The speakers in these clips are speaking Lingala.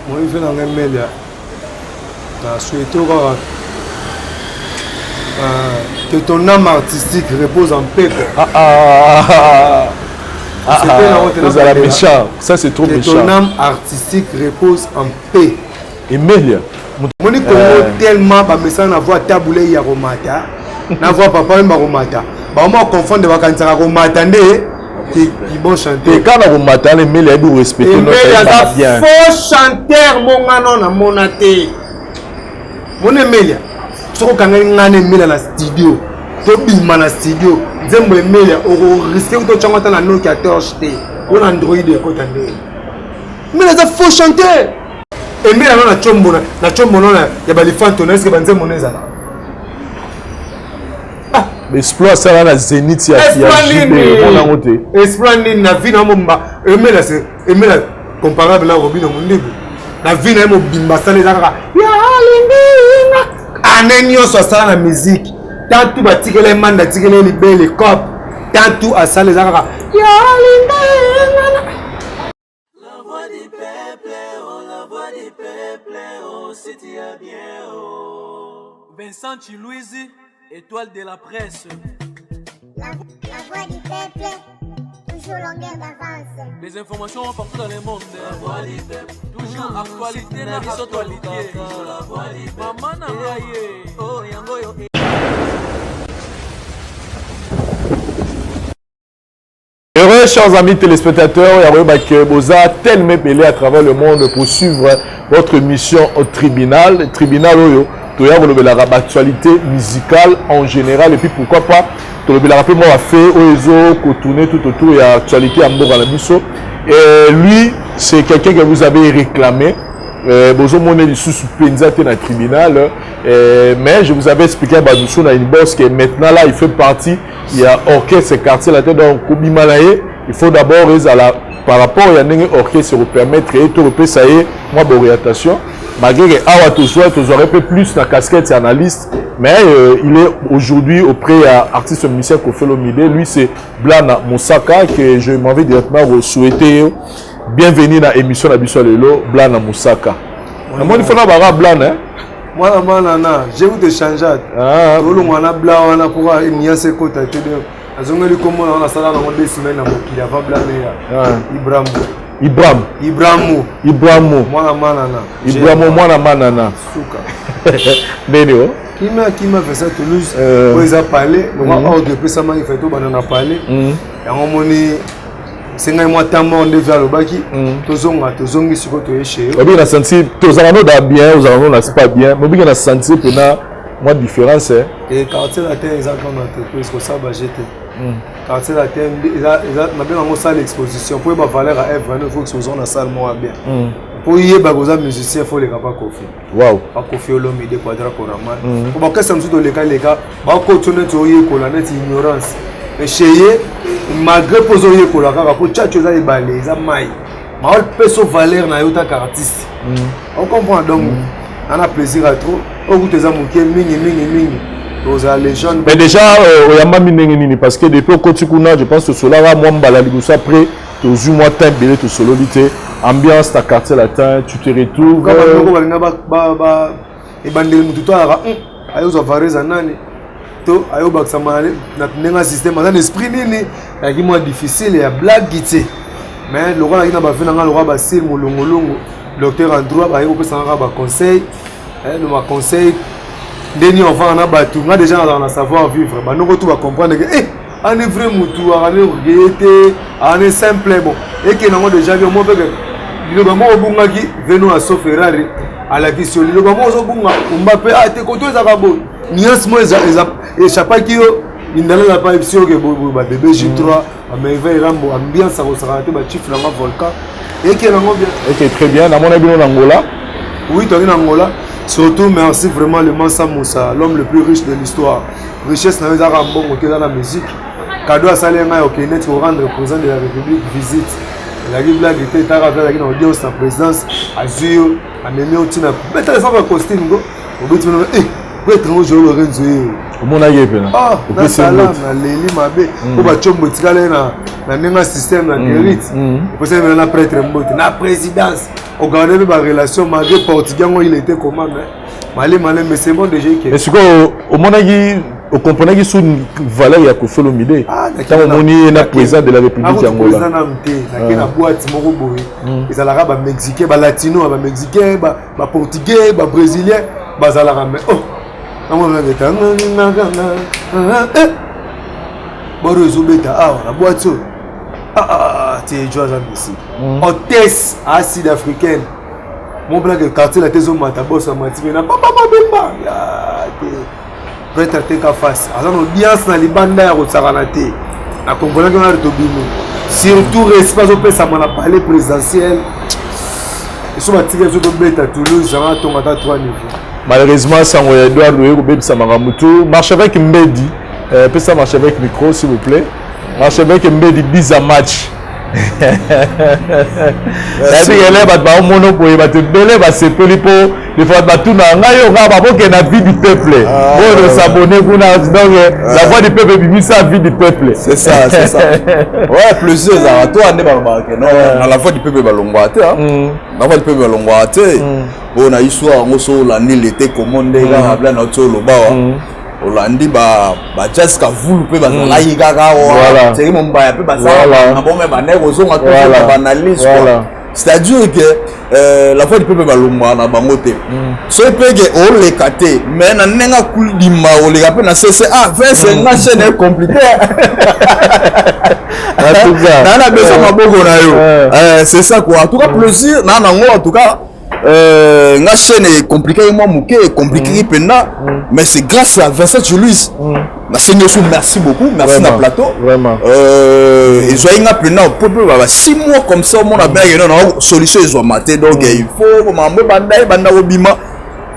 Moi, je fais dans un mail. Je souhaite que ton âme artistique repose en paix. Vous allez méchant. Ça, c'est trop méchant. Que ton âme artistique repose en paix. Emilia. Mon école tellement message na voix taboulé ya romata. Na voix papa mba romata. Ba on confondre vacances à romata qui bon chanter. Et quand on romata Emilia doit respecter notre bien. Faux chanteur mon ngano na monate. Mon Emilia. Soko kanga ngane Emilia na studio. To bima na studio. Zembo Emilia o risque to changata na Nokia torche te. On Android ko tande. Mais les faux chanteur. Emilia na chombo na ya balifanto na eske banze moneza na. Exploit ça la Zénith ya on a monté. Exploit na vie na momba. Emilia comparable na Robino Mundibu. Na vie na mo bimba sale zaka. Ya lingi. Anenyo so sala na musique. Tant tout batikele manda tikele libele cop. Tant tout a sale zaka. Ya lingi. La voix du peuple, oh la voix du peuple, oh c'est bien oh. Vincent Chilouizi, étoile de la presse. La voix du peuple, toujours longueur d'avance. Les informations partout dans le monde. La voix du peuple, toujours actualité na actualité. La voix du peuple, maman na ngaye, oh yango yo. Heureux, chers amis téléspectateurs, vous avez tellement belé à travers le monde pour suivre votre mission au tribunal. Le tribunal, tu as la actualité musicale en général et puis pourquoi pas, tu as rappelé moi fait au tourner tout autour de l'actualité à Mbora-la-Misso. Et lui, c'est quelqu'un que vous avez réclamé. Vous avez dit sous Penza dans le tribunal, mais je vous avais expliqué à Badoussou dans une bosse que maintenant là il fait partie, il y a orchestre quartier la tête donc Koubimalaye, il faut d'abord par rapport à un orchestre pour permettre et tout repérer ça y est moi d'orientation malgré que Awa tu aurais fait plus la casquette analyste mais il est aujourd'hui auprès à artiste musicien Kofi Olomide, lui c'est Blana Moussaka que je m'en vais directement vous souhaiter bienvenue dans l'émission d'Abissou Lelo, Blana Moussaka. Moi, il faut pas Blana, hein? Moi, je vous échanger. Ah, vous l'avez Blana pour une se côte. Azongeli comme on a sala dans 2 semaines na mokili avant Blana Ibramu. Mwana manana. Souka. Benio. Qui m'a fait ça Toulouse pour ils a parlé, moi ordre depuis ça m'a fait tout banana parler. Et on moni c'est un mois tant on devait le baki tozongi siko to chez eux. On a senti tozalano da bien, tozalano na pas bien, mais bien on a senti pena moi différence hein. Et quartier la terre ils ont comme entreprise que ça va jeter. Quartier la terre ils a bien en salle l'exposition pour ba valeur à F29 il faut que ils ont la salle moi bien. Pour y ba goza musicien faut les capable Kofi. Waouh. Pas Kofi Olomide Quadra Koraman. Pour ba que ça me tout les cas ba ko tourner to y ko la net ignorance. Mais chez malgré poser pour la cara pour tchatcho za balé za mai mal peso valeur na yota artiste on comprend donc on a plaisir à trop au goût des amours mingi aux légende mais déjà oyamba mingi parce que depuis Kotikuna je pense que cela va moi mbala libusa après tous mois temps belé tout sololité ambiance ta quartier latin tu te retrouves comme balinga ba et bandeli mutu to ara ayo za vareza nani to ayo bakisama na nenga système dans l'esprit nini qui moi difficile et blague guité mais le roi na ba vina nga le roi ba sil molongolongo docteur en droit ba yo pesa nga ba conseil le ma conseil deni on va na ba tout nga déjà dans la savoir vivre ba noko tout va comprendre que en vrai mutu a ne regretté en simple bon et que nango déjà bien moi que le moment obunga ki veno à Ferrari à la question le moment obunga Mbappé a te koto za kabo nias moi échappe qui yo indala la pas option que ba bébé J3 mais il rambo ambiance ça sera te ba chiffre dans volcan et que nango bien et que très bien dans mon avis en Angola oui toi en Angola surtout merci vraiment le Mansa Moussa l'homme le plus riche de l'histoire richesse na za rambo que dans la musique cadeau à Salenga au Kenya pour rendre président de la République visite la blague était tard avec la audience en présidence Azio a mené au tina peut-être ça va costume go au but peut être un jour Lorenzo Omona yepena. Ah, na salam na leli mabe. Ko ba chombo tikala na nenga système na guérite. Pour ça na prêtre mbote na présidence. Au garder ba relation malgré portugais il était comment mais mais c'est bon déjà que. Est-ce que omona yi au comprenez que sous valeur ya Koffi Olomide. Tant omoni na président de la République Angola. Président na mté na na boîte moko boye. Ils allaient ba mexicain, ba latino, ba mexicain, ba portugais, ba brésilien, ba zalaka mais oh. La boîte tu es ici. Hôtesse acide africaine. Mon blague de quartier la tezo mata boss a mati na papa mabemba. Prêtre te ka face. Azan audience na libanda ya kotsakana te. Na comprendre que na retobino. Surtout respect au pesa na palais présidentiel. Et sur ma tigre sur beta Toulouse, j'en ai tombé à 3 niveaux. Malheureusement, ça m'a Edouard Loué, ça m'a ramoutou. Marche avec Mbedi. Peut ça marcher avec micro, s'il vous plaît. Marche avec Mbedi, bis à match. C'est que là, bah, mon pour bah, te belé, bah, c'est poli pour les fois, bah, tout n'a rien, on va pas qu'il y a la vie du peuple. Bon, s'abonner, donc, la voix du peuple, c'est ça, la vie du peuple. C'est ça, c'est ça. Ouais, plusieurs, à toi, on est pas remarqué. Non, la voix du peuple, bah, l'ongwate, la voix du peuple, bah, l'ongwate. On a eu soit, on s'en l'a l'été commandé, là, à notre solo, bah, Olandi ba jazz ka vulu pe ba la yigaga wa c'est mon ba pe ba ça na bon mais ba ne rozo nga tout ba banalise quoi c'est-à-dire que la voix du peuple ba lomba na bango te so pe que o le kate mais na nenga kul di ma o le pe na cc ah c'est une chaîne compliquée na besoin maboko na yo c'est ça quoi en tout cas plaisir na ngo en tout cas la chaîne est compliquée, moi mouké est compliqué mais c'est grâce à Vincent Julius. Merci beaucoup, merci na plateau. Vraiment. Ils ont eu plein au peuple 6 mois comme ça, mon a bien une solution ils ont maté donc il faut m'emmener banda obima.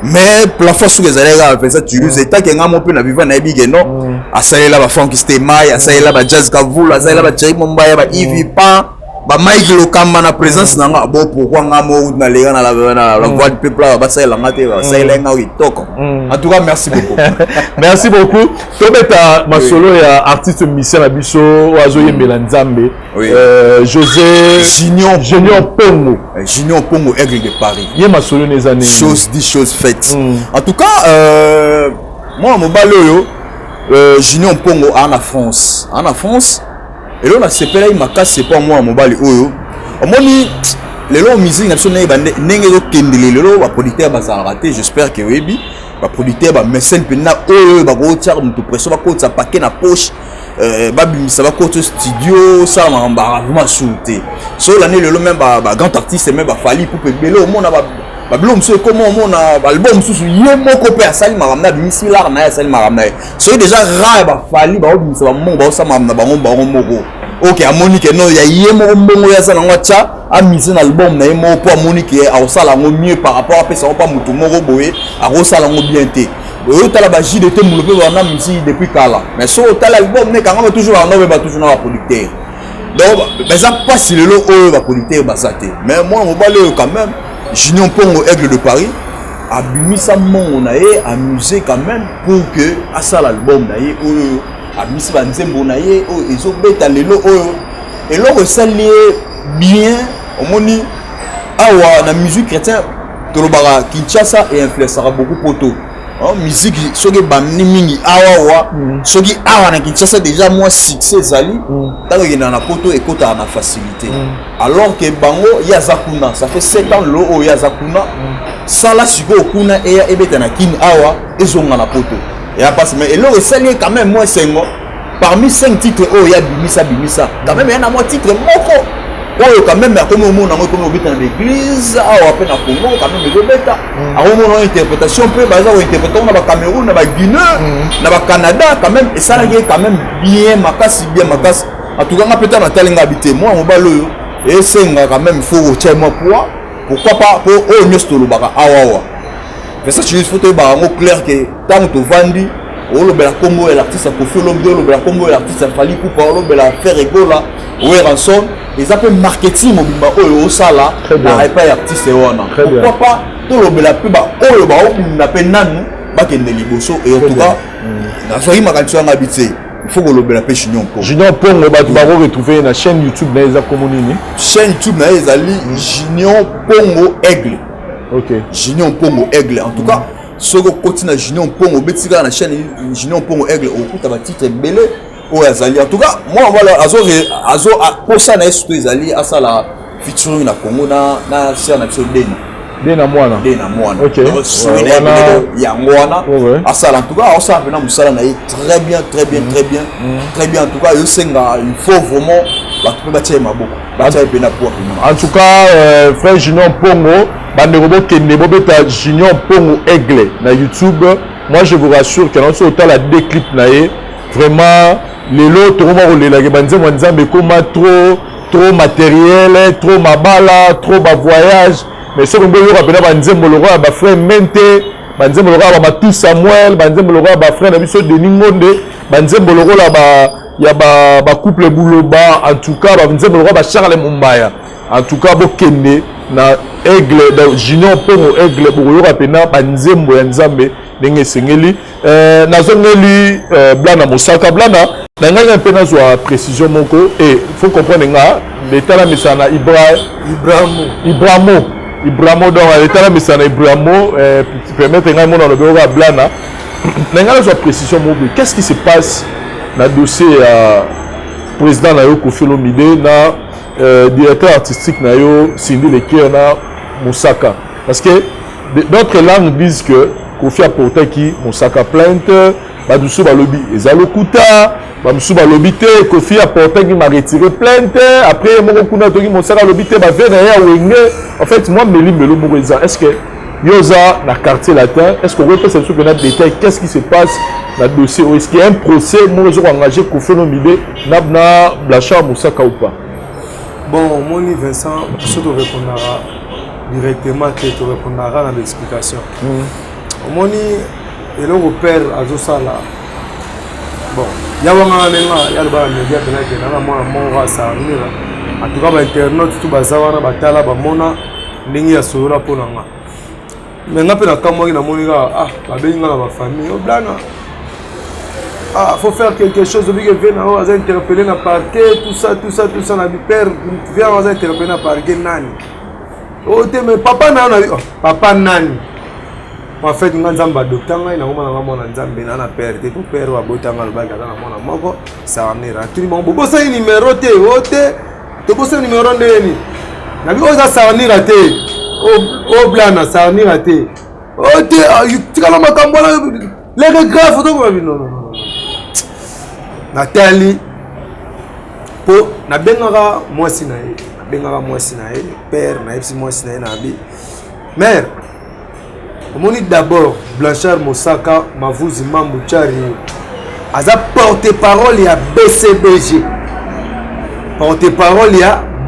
Mais la fois où les allez là Vincent Julius état qui a mon peu na vivre na big non. À ça là ba Frank Stemai, à ça là ba Jazz Kavul, à ça là ba Thierry Mombaya, ba Yves Pan. Ba Mike Lokamba na présence nanga bo pourquoi ngamo na lega na la voix du peuple ba ça la ngate ba ça la ngawi toko en tout cas merci beaucoup merci beaucoup tobeta masolo ya artiste musicien na biso oazo yembela nzambe José Junior Pongo Junior Pongo aigle de Paris ye masolo neza nini chose dit chose faite en tout cas moi mon baloyo Junior Pongo en France et là on a séparé ma casse c'est pas moi mobile oyo omoni lelo musique nationale bande ndenge zo kendele lelo ba producteur bazala raté j'espère que webi ba producteur ba mécène pena oyo ba ko tiar mutu pression ba ko tsa paquet na poche ba bimisa ba ko studio ça mamba vraiment shooté so l'année lelo même ba grand artiste même ba fali pour belo au monde ba blom so comment on a album sous ye moko pe asali maramna bimisi lar na asali maramna so déjà ra ba fali ba bimisa ba mon ba sa maramna ba moko ok à Monique non il y a ye moko ya ça na ngacha a mise na album na ye moko pour Monique a osala ngo mieux par rapport à ça pas mutu moko boye a osala ngo bien té oyo tala ba JDT mulupe ba na musique depuis kala mais so tala album ne kanga toujours en ba toujours na producteur donc mais ça pas si le oyo ba producteur ba ça té mais moi on va le quand même Junior Pongo aigle de Paris a bimi sa mon na ye amusé quand même pour que à ça l'album na ye oyo a misi ba nzembo na ye oyo ezo beta lelo oyo et l'autre sali bien omoni awa na musique chrétien tolobara Kinshasa et influencera beaucoup poto musique soki bamni mingi awa soki awa na Kinshasa déjà moi succès zali tango yena na poto ekota na facilité alors que bango ya zakuna ça fait 7 ans lo ya zakuna sala siko kuna eya ebeta na kin awa ezonga na poto et à passe mais et l'autre sali quand même moi sengo parmi 5 titres ya bimisa quand même yana moi titre moko oyo quand même comme au monde comme obita na l'église awa pe na Congo quand même ezobeta awo mona interprétation pe baza ko interprétation na ba Cameroun na ba Guinée na ba Canada quand même et ça là quand même bien makasi en tout cas nga peut-être na talinga habité moi mon balo et senga quand même faut retirer moi pourquoi pas pour o nyosto lo baka awa mais ça tu faut te ba ngo clair que tant to vandi o lo bela Congo et l'artiste Koffi Olomide lo bela Congo et l'artiste Fally Ipupa lo bela faire egola ou ransom ils appellent marketing mobimba oyo osala na repas artiste wana pourquoi pas to lo bela pe ba oyo ba o na pe nanu ba kende liboso et en tout cas nazwaki makanisi wana bi te il faut kolobela mpe Junior Mpongo. Junior Mpongo bato bakoretrouve na chaîne YouTube na eza komo nini? Chaîne YouTube na ezali Junior Mpongo Aigle. Ok. Junior Mpongo Aigle. En tout cas, soki okoti na Junior Mpongo obetika na chaîne Junior Mpongo Aigle okuta batitre ebele oyo azali. En tout cas, moi voilà azo posa na ye surtout ezali asala featuring na Congo na sœur na biso Dena Mwana. Ok. Yango wana asala. En tout cas osala pena musala na ye très bien. En tout cas yo senga il faut vraiment bato batia maboko. Batia pena pour. En tout cas frère Junior Mpongo bandeko bokende bobeta Junior Mpongo Aigle na YouTube. Moi je vous rassure que non autant la déclip na ye vraiment les lots trop marolela ke banzembo nzambe koma trop matériel, trop mabala, trop ba voyage. Mais ce qu'on peut dire après banzembo le roi ba frère Mente, banzembo le roi ba Matu Samuel, banzembo le roi ba frère Nabiso Denis Ngonde, banzembo le roi ba ya ba couple Bouloba, en tout cas banzembo le roi ba Charles Mumbaya. En tout cas bokende na Aigle da Junior Mpongo Aigle boko rapena banzembo ya nzambe ndenge sengeli nazongeli blana mosaka blana na ngai un peu na zo précision moko et faut comprendre nga l'état la mesana Ibrahimo donc l'état la mesana Ibrahimo permettre ngai mona le boko blana na ngai zo précision moko qu'est-ce qui se passe na dossier président na yo Kofi Olomide na directeur artistique na yo Cindy Lekier na Mosaka parce que d'autres langues disent que Kofi a porté qui Mosaka plainte badusu balobi ezalokuta bamusu balobi te Kofi a porté qui m'a retiré plainte après moko kuna toki Mosaka lobi te ba vena ya wenge en fait moi melo moko est-ce que yoza na quartier latin est-ce qu'on peut se souvenir de détails qu'est-ce qui se passe dans le dossier est-ce qu'il y a un procès moi je engagé Kofi Olomide na Blanchard Mosaka ou pas? Bon, mon Vincent, je te répondra directement, tu répondras dans l'explication. Mon et le repère à Zosala. Bon, il y a un moment il y a le bar média qui est là, mon race en tout cas, internet, tout bazawana, batala, bamona, n'engi ya solo pour nanga. Mais n'a pas na kamwa qui na moniga, la benga la famille, au blana. Faut faire quelque chose, on va interpeller dans le parquet, tout ça, on a dit père, viens, on va interpeller dans le parquet, nani. Oh, mais papa nani, papa nani. En fait, on a un docteur, on a un père, ton père va botter dans le bac, on a un ça va venir. Tout le monde, on a un numéro, tu as un numéro de l'ennemi. On a ça va venir à te. Oh, blana, ça va venir à te. Oh, tu as la macambola, les regrets, non. Nathalie po na bengaka mwasi na ye père na yebisi mwasi na ye na bi mère omoni d'abord Blanchard Mosaka Mavuzi Mambu Chari aza porte-parole ya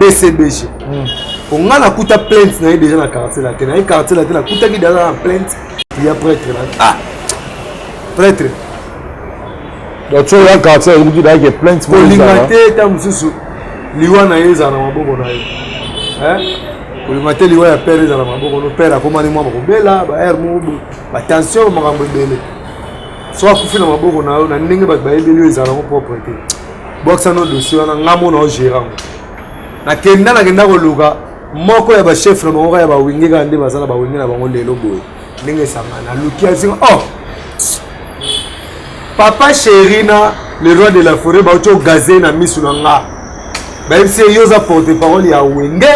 BCBG onga na kuta plainte na ye déjà na quartier la te na ye quartier la te na kuta ki déjà na plainte ya prêtre na prêtre. Donc tu as quartier où tu as plainte pour l'immaté ta mususu liwa na yeza na maboko na ye pour l'immaté liwa ya père za na maboko no père akomani mwa bakobela ba air mubu ba tension makambo ebele so akufi na maboko na yo na ndenge ba ebele ezala ngo propreté boxa no dossier wana ngamo na gérant na kenda koluka moko ya ba chef na bango ya ba wingi ka nde bazala ba wingi na bango lelo boye ndenge sangana lukia singa Papa Chérina, le roi de la forêt, au gazé na misunanga. Même si yosa porte-parole ya wenge,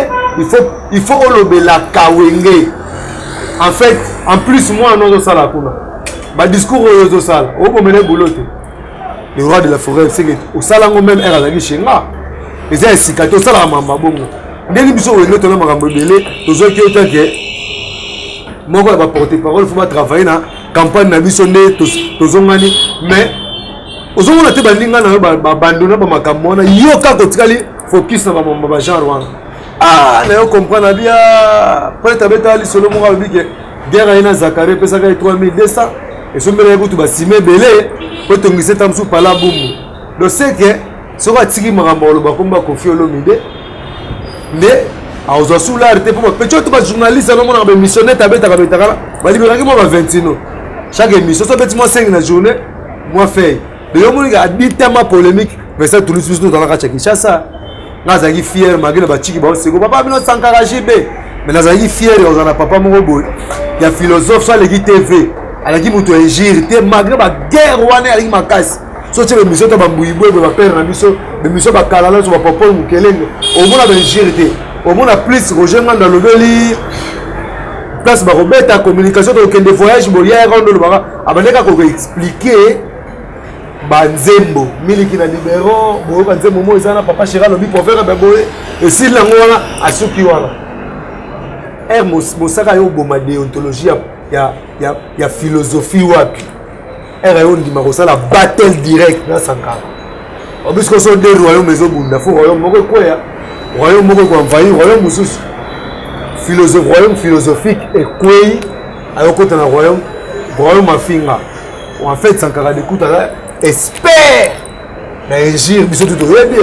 il faut olobe la kawenge. En fait, en plus moi non ça la kuna. Ba discours yoso sala, o ko mene bolote. Le roi de la forêt, c'est que au salango même era la gishinga. Les sikato sala mamba bongo. Ndeni biso wenge to na makambo belé, tozo ki otake. Moko ba porte-parole faut pas travailler na campagne na biso nde tozongani mais ozomona te bandinga na ba bandona ba makambo na yo ka kotikali focus na ba genre wana na yo comprendre bien peut abeta ali solo mo ba bike guerre ina Zakare pesa ka 3200 et sombele ko tu ba sime belé ko tongise tamsu pala bumu do c'est que soko atiki makambo lo ba komba Kofi Olomide nde aozo soularité pour peut-être to ba journaliste no mona ba missionnaire tabeta ka betaka ba liberaki mo ba 21 chaque émission, ça fait moi 5 la journée, moi fait de yomoni a dit tellement polémique mais ça tout le monde dans la Kinshasa nazaki fier malgré ba tiki ba seko papa bino Sankara JB mais nazaki fier on a papa moko boy ya philosophe sur les TV alaki muto egir te malgré ba guerre wana alaki makasi so tshebe miso to ba mbuyibwe ba père na biso mais miso ba kalala so ba papa mukelenge au mona ba egir te au mona plus Roger Nganda lobeli place ba robeta communication to kende voyage bo ya rondo lo ba abandeka ko expliquer banzembo miliki na libéron bo banzembo mo ezana papa Chira lobi pour faire boye et si lango wana asuki wana mosaka yo boma déontologie ya philosophie wapi yo ndima kosala battle direct na Sankara obisque so de royaume ezobunda fo royaume moko koya royaume moko ko envahir royaume mususu royaume philosophique ekwei ayokota na royaume afinga en fait Sankara d'écoute espère na egir biso tout oyebi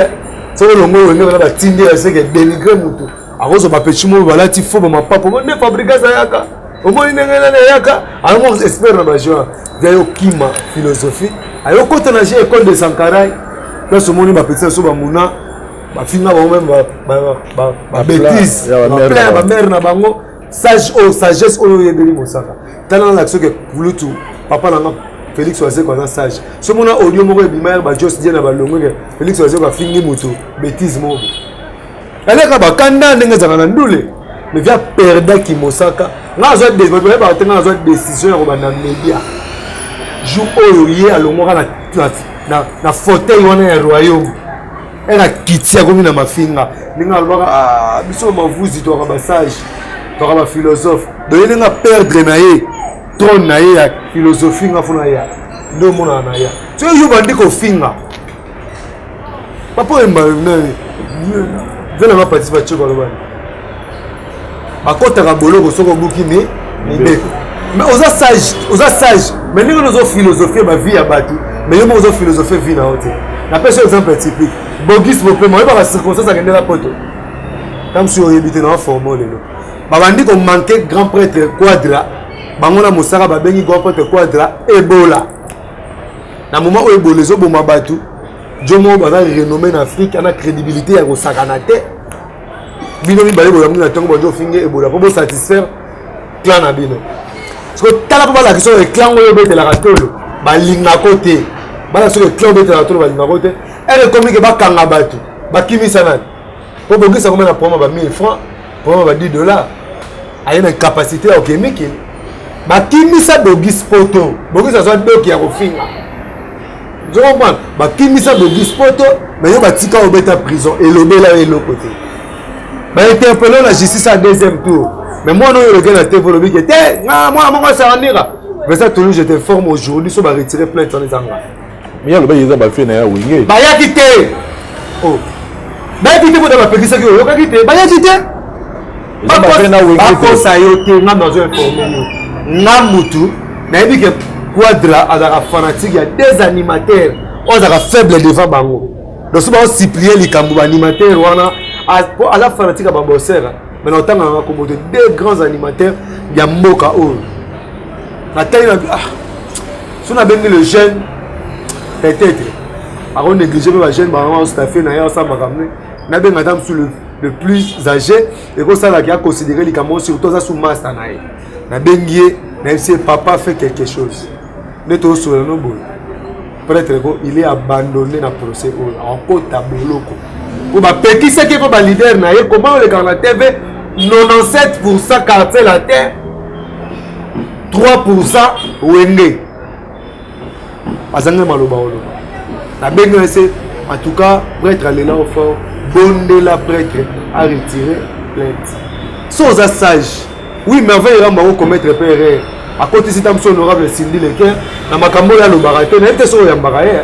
so longo wenge na batindi ya seke dénigrer mutu akozo ba petit mo balati fo ba mapapa mo ne fabriquer ça yaka omoni nengena na yaka alors espère na ba joie d'ailleurs kima philosophie ayo kota na j'ai école de Sankara place omoni ba petit so ba muna ba finga ba même ba bêtise ba mère na bango sagesse oyo yebeli mosaka tala na l'action que vulutu papa na Félix Oazé quoi dans sage ce mona audio moko ebima ba Jos Dieu na ba longo que Félix Oazé ko fingi mutu bêtise moko aleka ba kanda ndenge zaka na ndule mais via perdre ki mosaka na zo développer ba tenga zo décision ya ko ba na média jour oyo ye alongoka na fauteuil wana ya royaume era kitia komi na mafinga ninga alobaka biso mavuzi to ka ba sage to ka ba philosophe do ye nga perdre na ye trône na ye ya philosophie nga funa ya ndo mona na ya so yo bandi ko finga papa emba vela ma participation ko lobani akota ka boloko soko buki ni mais oza sage mais ninga nozo philosophie ba vie ya batu mais yo mozo philosophie vie na hote na pese exemple typique Bogis Bopé moi ba circonstance akende la poto comme si on habite na forme lelo ba bandi ko manquer grand prêtre Quadra bangona mosaka ba bengi grand prêtre Quadra Ebola na moment où Ebola zo boma batu jomo ba renommé en Afrique ana crédibilité ya ko sakana te bino mi balé boya muna tango bojo finge Ebola pour satisfaire clan na bino parce que tala pas la question de clan oyo bete la katolo ba linga côté bala sur le clan bete la katolo ba linga côté elle communique ba kanga batu ba kimi sana pour bogi ça combien na promo ba 1000 francs promo ba $10 a une capacité à chimique ba kimi sa bogi spoto bogi ça soit doki ya kofinga je comprends ba kimi sa bogi spoto mais yo ba tika au beta prison et lobela et l'autre côté ba interpeller la justice à deuxième tour mais moi non le gars na TV lobi que moi ça en ira mais ça toujours je t'informe aujourd'hui so ba retirer plainte en ezanga mais ya lobi yeza ba fait na ya winge ba ya kité oh ba ya kité pour ba pekisa ki yo ka kité ba ya kité ba fait na winge ba ça yo te na dans un informé na mutu na yebi que Quadra azaka fanatique il y a des animateurs azaka faible devant bango donc so ba supplier likambo ba animateur wana à la fanatique ba bossera mais on tanga na kombo de deux grands animateurs ya mboka o na taille na so na bengi le jeune peut-être à on négliger ba jeune ba on staffé na ya ça ba ramener na benga madame sur le plus âgé et que ça là qui a considéré likambo surtout ça sous master na ye na bengi même si papa fait quelque chose neto sur le nombre peut-être il est abandonné dans procès en côte à boloko pour ba petit ce qui ba leader na ye comment le la TV 97% quartier la terre 3% wenge azanga maloba olo na benga c'est en tout cas prêtre aller là au fond bonde la prêtre à retirer plainte sans sage oui mais avant il va commettre erreur à côté si tam honorable Cindy Lequin na makambo ya lo baraté na te so ya baraté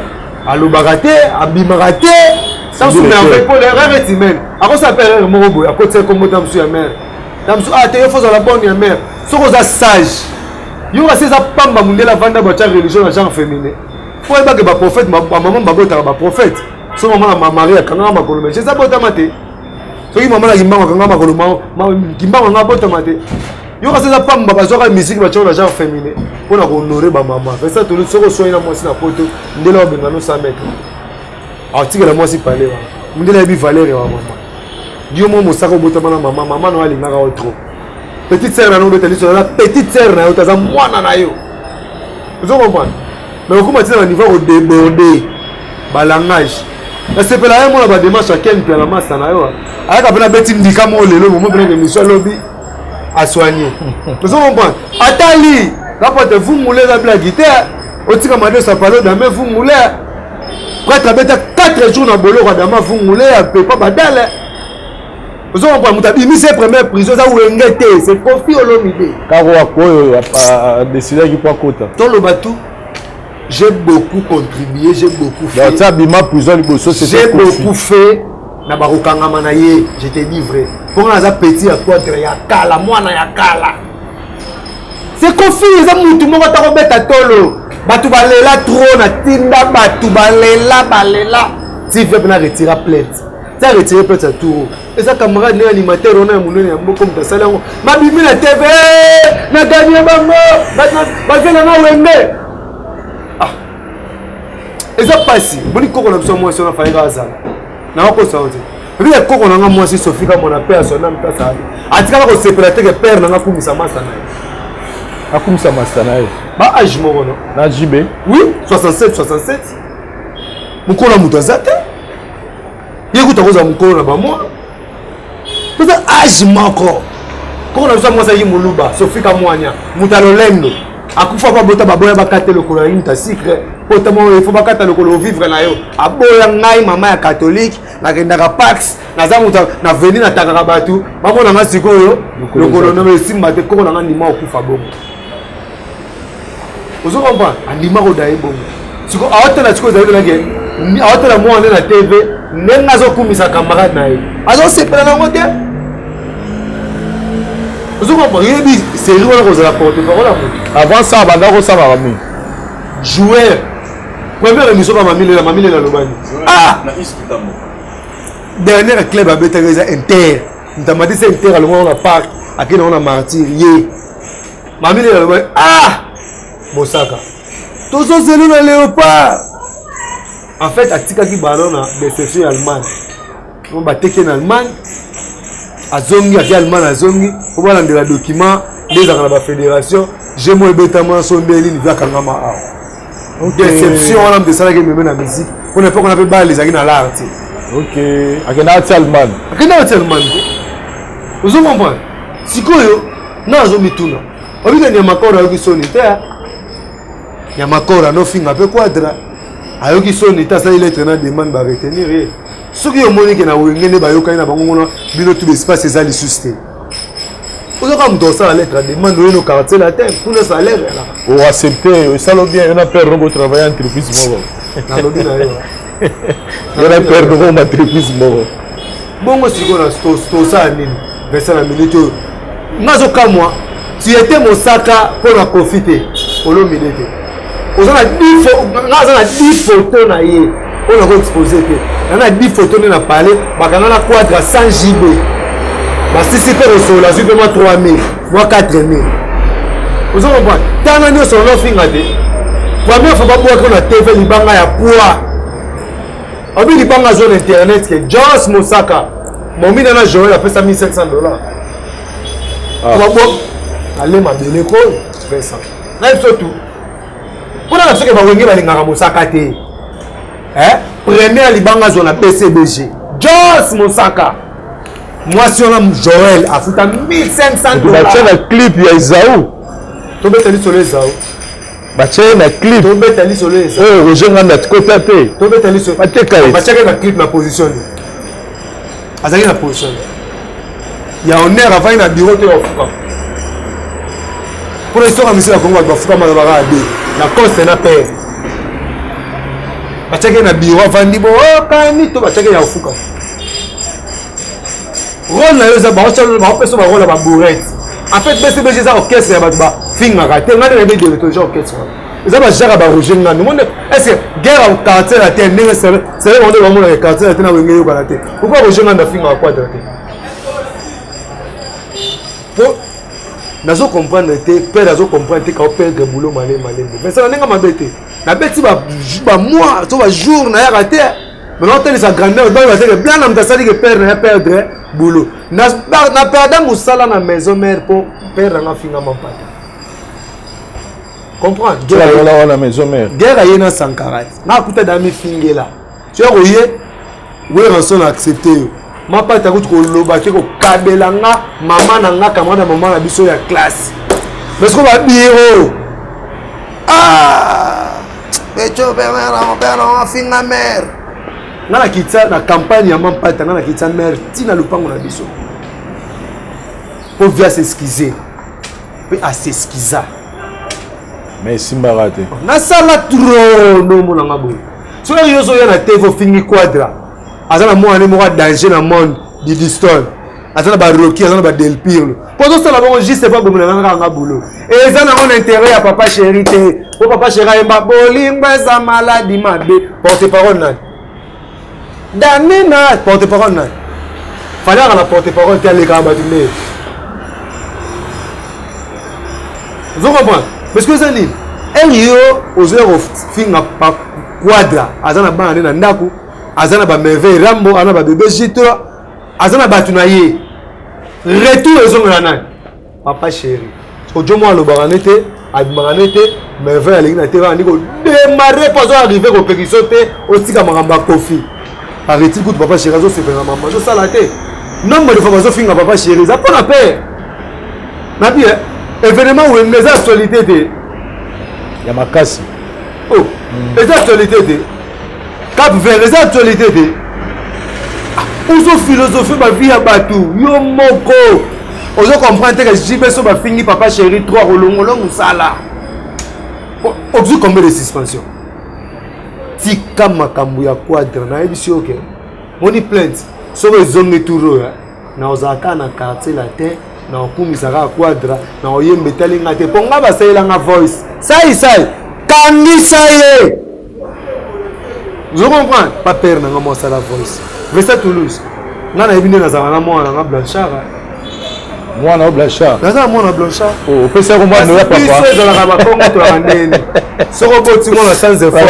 a lo baraté a bimaraté ça se met avec pour l'erreur est humaine à quoi ça perd mon robot à côté comme tam sur ya mère tam sur te faut la bonne ya mère so ko za sage yo va ça pamba mundela vanda ba religion na genre féminin faut pas que ba prophète maman ba bota ba prophète so maman ma Maria kanga makolo mais ça bota maté so ki maman la kimba kanga makolo ma kimba nga bota maté yo kasi eza pamba bazwaka musique batyango na genre féminin mpona kohonore bamama pesa toli soko oswai na mwasi na poto ndele wabenga no 100 mètre atikela mwasi pale wana ndele ayebi valeur ya bamama yo mo mosaka obotama na mama mama na alingaka yo trop petite sœur na no obeta liso na petite sœur na yo taza mwana na yo ozo comprendre mais okoma tina na niveau odéborde balangage nasepela ye mona badémarche akene mpe na masa na yo ayaka mpena beti ndika mo lelo momo mpena ke mission alobi asoigné ozo comprendre atali kapote vungule eza blagi te otika made sapalo dame vungule prêtre abeta 4 jours na boloko adama vungule apepa badale ozo comprendre moto abimisi ye première prison eza wenge te c'est Kofi Olomide karo akoyo adecidaki po akota toloba tout j'ai beaucoup contribué, j'ai beaucoup fait. J'ai beaucoup fait. Na barokangama na ye, je te dis vrai. Pour un petit à quoi de ya kala, moi na ya kala. C'est Kofi, ça mutu mo ta robeta tolo. Batu balela trop na tinda batu balela. Si fait na retirer plainte. Ça retirer plainte à tout. Et ça camarade né animateur on a monene ya mboko comme ça lango. Ma bimi na TV, na gagné bango. Ba vela na wende. eza pasi boni koko na biso mwasi ona faika azala na wakosa ote puis koko na nga mwasi sofika mona père son âme ta sabi atika ko sepela te que père na nga kumisa masa na ye akumisa masa na ye ba âge moko no na JB oui 67 mukolo muto azate yekuta koza mukolo na ba mwa koza âge moko koko na biso mwasi yi muluba sofika mwanya mutalolendo akufa kwa bota baboya bakate lokolo inta secret pota mo il faut bakata lokolo vivre na yo aboya ngai mama ya catholique na kendaka pax na zamuta na veni na takaka batu bako na ngasiko yo lokolo na simba te koko na ngani ma okufa bongo ozo comprendre andima ko dai bongo siko awata na siko zaidi na ke awata na mo na TV nenga zo kumisa camarade na ye azo sepela na ngote ozo comprendre yebi série wana ko za la porte parole avant ça banda ko sama rami joueur première émission comme mamile la lobani na iskitambo dernier club à Betereza Inter ntamadi c'est Inter le on a parc akina on a martyr ye mamile la lobani Mosaka tozo zelo na Léopard en fait atika ki ballon na déception Allemagne on ba teke na Allemagne azongi aki Allemagne azongi pour ba la document des dans la fédération j'ai moi betama sondeli ni via kangama déception on a de ça que même la musique on n'est pas qu'on appelle bas les agis dans l'art ok akena Allemagne vous comprenez sikoyo na zo mituna obika ni makora yoki sonita ya makora no finga pe quadra ayoki sonita ça il est na demande ba retenir soki yo moni ke na wengene ba yoka na bango ngona bino tout l'espace ezali susté vous avez comme ça la lettre demande no quartier la terre pour le salaire là o accepter ça lo bien on a peur de travailler en entreprise moro na lobi na yo on a peur de entreprise moro bongo siko na sto ça nini verser la minute nazo kamwa tu étais Mosaka pour la profiter olo milete ozana 10 photos na ye on a exposé te na 10 photos na parler bakanga na quadra 100 GB basi sipe resola zipe moi 3000 moi 4000 vous avez compris tana nyo so no finga de première fois ba ko na TV libanga ya poids obi libanga zone internet que Joss Mosaka momi na Joël a fait ça $1500 ba bo allez ma donner ko pesa na surtout pour na ce que ba wengi ba lingaka Mosaka te première libanga zone a PCBG Joss Mosaka moi si on a Joël a foutu $1500 la clip ya Isaou to betali sur les Isaou bache na clip to betali sur les Roger nganda kota te to betali sur bateka bache na clip na position azali na position ya honneur avant na bureau te ofuka pour les soeurs monsieur la Congo ba fuka mala ba de la cause na paix bache na bureau avant ndi bo kani to bache ya ofuka rôle na yo za ba ochalo ba peso ba rôle ba bourrette en fait BCBG za orchestre ya ba finga ka te ngana be de to orchestre za ba jara ba Roger ngana monde est-ce que guerre au quartier la terre ndenge c'est monde ba mona quartier la terre na wengeli ba la terre pourquoi Roger ngana finga kwa terre nazo comprendre te père nazo comprendre te ka perdre boulot malé mais ça n'enga mabete na beti ba mois to ba jour na ya raté mais non telle sa grandeur ba te blanc na mtasali que père na perdre boulot na perdre musala na maison mère pour père na finga mapata comprendre guerre là la maison mère guerre yena Sankara na kuta dami fingela tu vois oye oui rançon accepter ma pata ko loba ke ko kabelanga mama na nga kamana mama na biso ya classe parce que ba biro becho bera finga mère na kitsa na campagne ya mampata na kitsa mère tina lupango na biso pour via s'excuser puis à s'excuser mais simbarate na sala trop no mona ngabo so yo so ya na tevo fingi quadra azana mo ane mo danger na monde di distol azana ba roki azana ba delpire pour ça la bon juste pas comme na nga boulot et ezana on intérêt à papa chéri te o papa chéri mba bolingba za maladie mabe porte parole na danena porte parole na fallait la porte parole qui allait quand batiner vous comprenez parce que ça dit elio ozero finga pa quadra azana ba na ndaku azana ba merveille rambo ana ba bébé jito azana ba tunaye retour ezongana nani papa chéri ojo mo lo baranete admaranete merveille alingi na terrain ndiko démarrer pas arriver ko pekisote otika makamba kofi arrêter coup papa chéri zo se faire maman zo sala te nombre de fois zo finga papa chéri za pas na paix na bien événement où les actualités te ya makasi oh les actualités te cap vers les actualités te ozo philosophie ba vie ya batu yo moko ozo comprendre que jibeso ba fingi papa chéri 3 rolongolo musala ozo combien de suspension tika makambu ya quadre na ebisi oke moni plainte so bezonge turo na ozaka na quartier la terre na okumisaka quadra na oyembe talinga te ponga basalelanga voice sai kangisa ye je comprends pas père nanga mosala voice vesa Toulouse ngana ebine nazala na mwana nga Blanchard mwana o Blanchard nazala mwana Blanchard o pesa ko mwana ya papa biso ezalaka bakongo to andeni soko boti mwana sans effort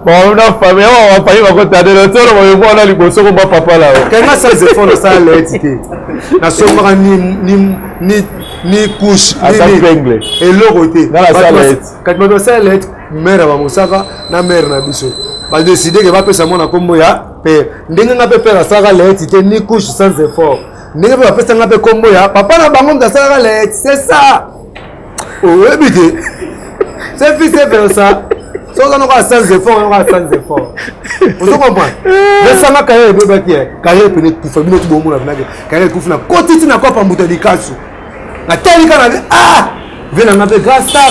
bon na famille on va pas y raconter de l'autre on va voir liboso ko papa là kenga sans effort na sala letite na somaka ni couche ni eloko te na sala kati bato sala letite mère ba mosaka na mère na biso ba décider que va pesa mwana kombo ya père ndenge nga pe père sala letite ni couche sans effort ndenge ba pesa nga pe kombo ya papa na bango nga sala letite c'est ça oh ebike c'est fils c'est ça so on a sans effort vous comprenez laisse ma carrière bébé qui est carrière peut être tout bino tout bon na carrière tout na kotiti na kwa pambuta dikasu na telika na vena na pe grâce star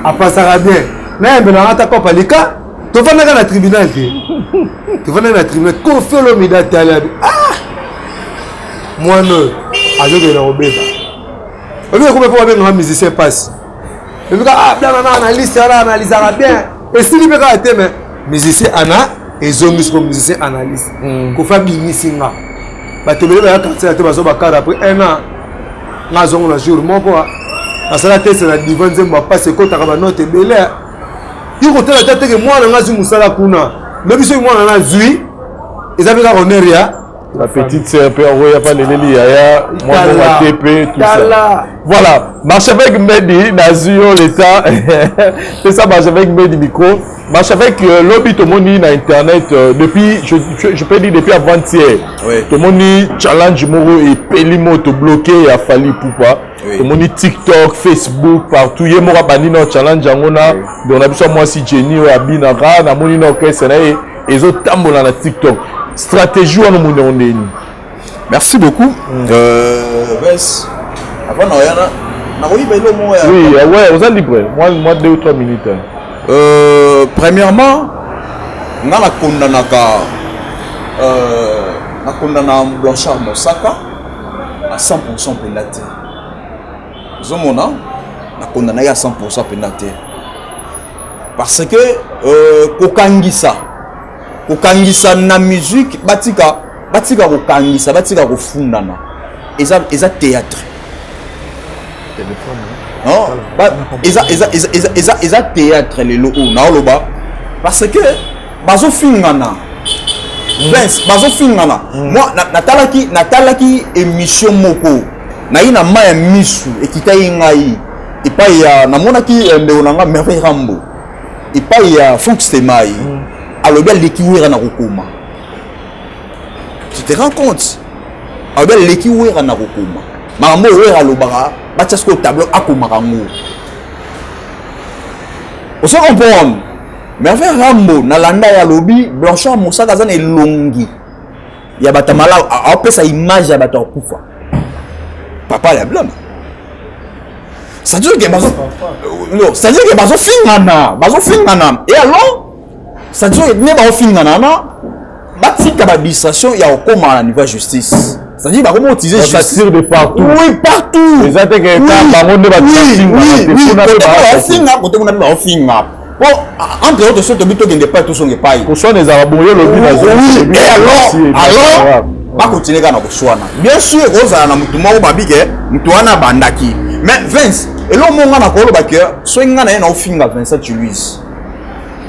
a passera bien na mbe na ata kwa palika to fana na tribunal ki to fana na tribunal ko felo midate ala moi non azo de na obeba obi ko pe ba nga musicien passe et puis bien na analyse bien et si libéra a été mais musicien ana et zombie comme musicien analyse ko fa bimisinga ba tebele ba quartier te bazo ba cadre après un an na zongo na jour moko na sala test na divan zemba passe ko ta ba note belé yiko tela tete ke mwana ngazi musala kuna le biso mwana na zui ezabika honoria la petite sœur peut envoyer pas les yaya moi mon TP tout ça voilà marche avec Medi Nazio l'état c'est ça marche avec Medi micro marche avec lobby tout monde na internet depuis je peux dire depuis avant-hier tout monde challenge moro et pelimo to bloqué a fallu poupa tout monde TikTok Facebook partout yé mora bani no challenge ngona donc on a besoin moi si Jenny ou Abinara na moni no kese na et autres tambola na TikTok stratégie on monde. Merci beaucoup. Bess. Avant oui, vous êtes libre. Moi 2 ou 3 minutes. Premièrement, on a condamné Blanchard Mosaka à 100% pénalité. On a condamné à 100% pénalité. Parce que kokangisa na musique batika kokangisa batika kofundana eza théâtre non eza théâtre lelo oyo naoloba parce que bazofingana Vince bazofingana moi natalaki émission moko nayi na maya misu ekitai ngai epai ya namonaki ndeko nanga Merveille Rambo epai ya Fox Temai alobi aleki wera na kokoma tu te rends compte alobi aleki wera na kokoma makambo wera alobaka batia siko tableau akomaka ngo oso comprendre Merveille Rambo nalanda ya lobi Blanchard Mosaka aza na elongi ya bato malamu apesa image ya bato akufa papa ya blâme c'est-à-dire que bazofingana et alors c'est-à-dire que ne bazofingana na batika ba administration ya okoma na niveau justice c'est-à-dire ba comment utiliser justice ça tire de partout oui partout les attaques état bango ne bafinga côté kuna bafinga bon entre autres choses tobito ngende pas tout son epai ko soit les araboyo lobi et alors ba continuer kana koswana bien sûr ozala na mutu moko babike mutu wana bandaki mais Vince elo monga na koloba ke so nga na ofinga Vincent Louise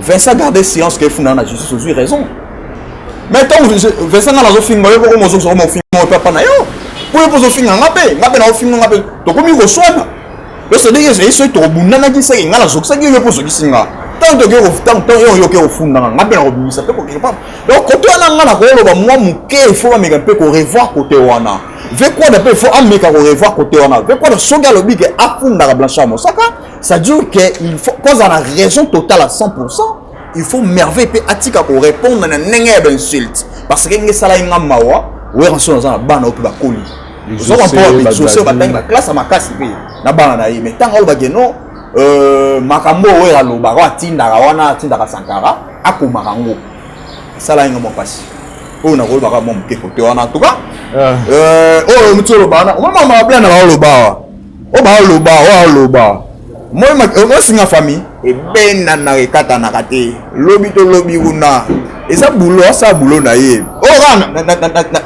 Vincent garder silence que funa na justice ozu raison mais tant Vincent na zofinga yo ko mozo so mo finga papa na yo pour pozo finga ngape na ofinga ngape to komi koswana yo se dege so to bunana ki se nga na zoksa ki yo pozo kisinga tant yo ke ofunda ngape na obimisa pe ko quelque part donc côté wana na koloba moi muke il faut me peu ko revoir côté wana veut quoi de faut ameka ko revoir côté wana veut quoi de soga lobi ke afunda Blanchard Mosaka ça dit que il faut cause on a raison totale à 100%. Il faut merveille pe atika ko répondre na nenge d'insulte parce que nge sala inga mawa we ranso na bana opi ba koli so on peut exaucer ba tanga classe à makasi pe na bana na mais tanga lo ba geno makambo we aloba ko atinda wana atinda ka Sankara akoma kango sala inga mo pasi o na ko ba mo mke côté wana en tout cas mutolo bana o mama bla na ba loba moi singa famille et ben na rekata na kate lobi to lobi kuna et ça boulot na ye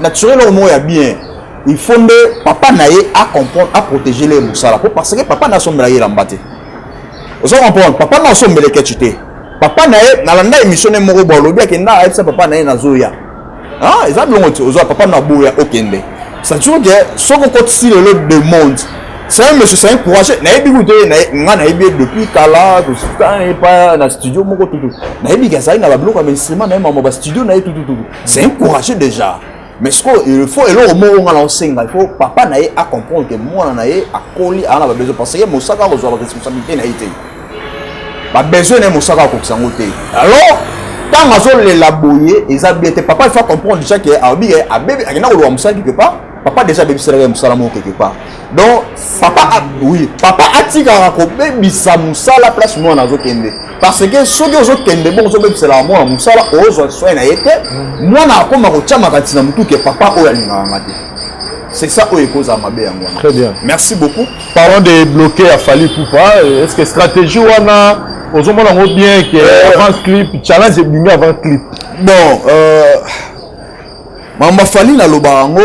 na tuer le mot ya bien il faut de papa na ye à comprendre à protéger les musala parce que papa na sombe la ye lambate vous comprendre papa na sombe le ketchité papa na ye na landa émission moko bo lobi ke na ça papa na ye na zoya ah ça blongo ozo papa na boya okende ça dit que soko kotsi le de monde c'est un monsieur c'est un courageux na yebi goûter na yebi depuis kala to stan pas na studio moko tout na yebi ka ça na ba bloc instrument na mama ba studio na tout c'est un courageux déjà mais ce qu'il faut elo mo nga la senga il faut papa na ye à comprendre que moi na ye a koli ana ba besoin parce que Mosaka a la responsabilité na été ba besoin na Mosaka ko sangote alors tant azo le laboyer ils a bien papa il faut comprendre déjà que a bébé a na ko lo Mosaka quelque part papa déjà bébé sera musala mo quelque part donc papa oui papa atika ko bebisa musala place moi na zo kende parce que soki ozo kende bon zo bebisa la moi musala ozo soin na yete moi na koma ko chama katina mutu ke papa o yalinga ngate c'est ça o ekoza mabe yango. Très bien, merci beaucoup. Parlons de bloquer à Fally Poupa, est-ce que stratégie wana ozo mona ngo bien que avant clip challenge bimi avant clip bon mama Fally na lobango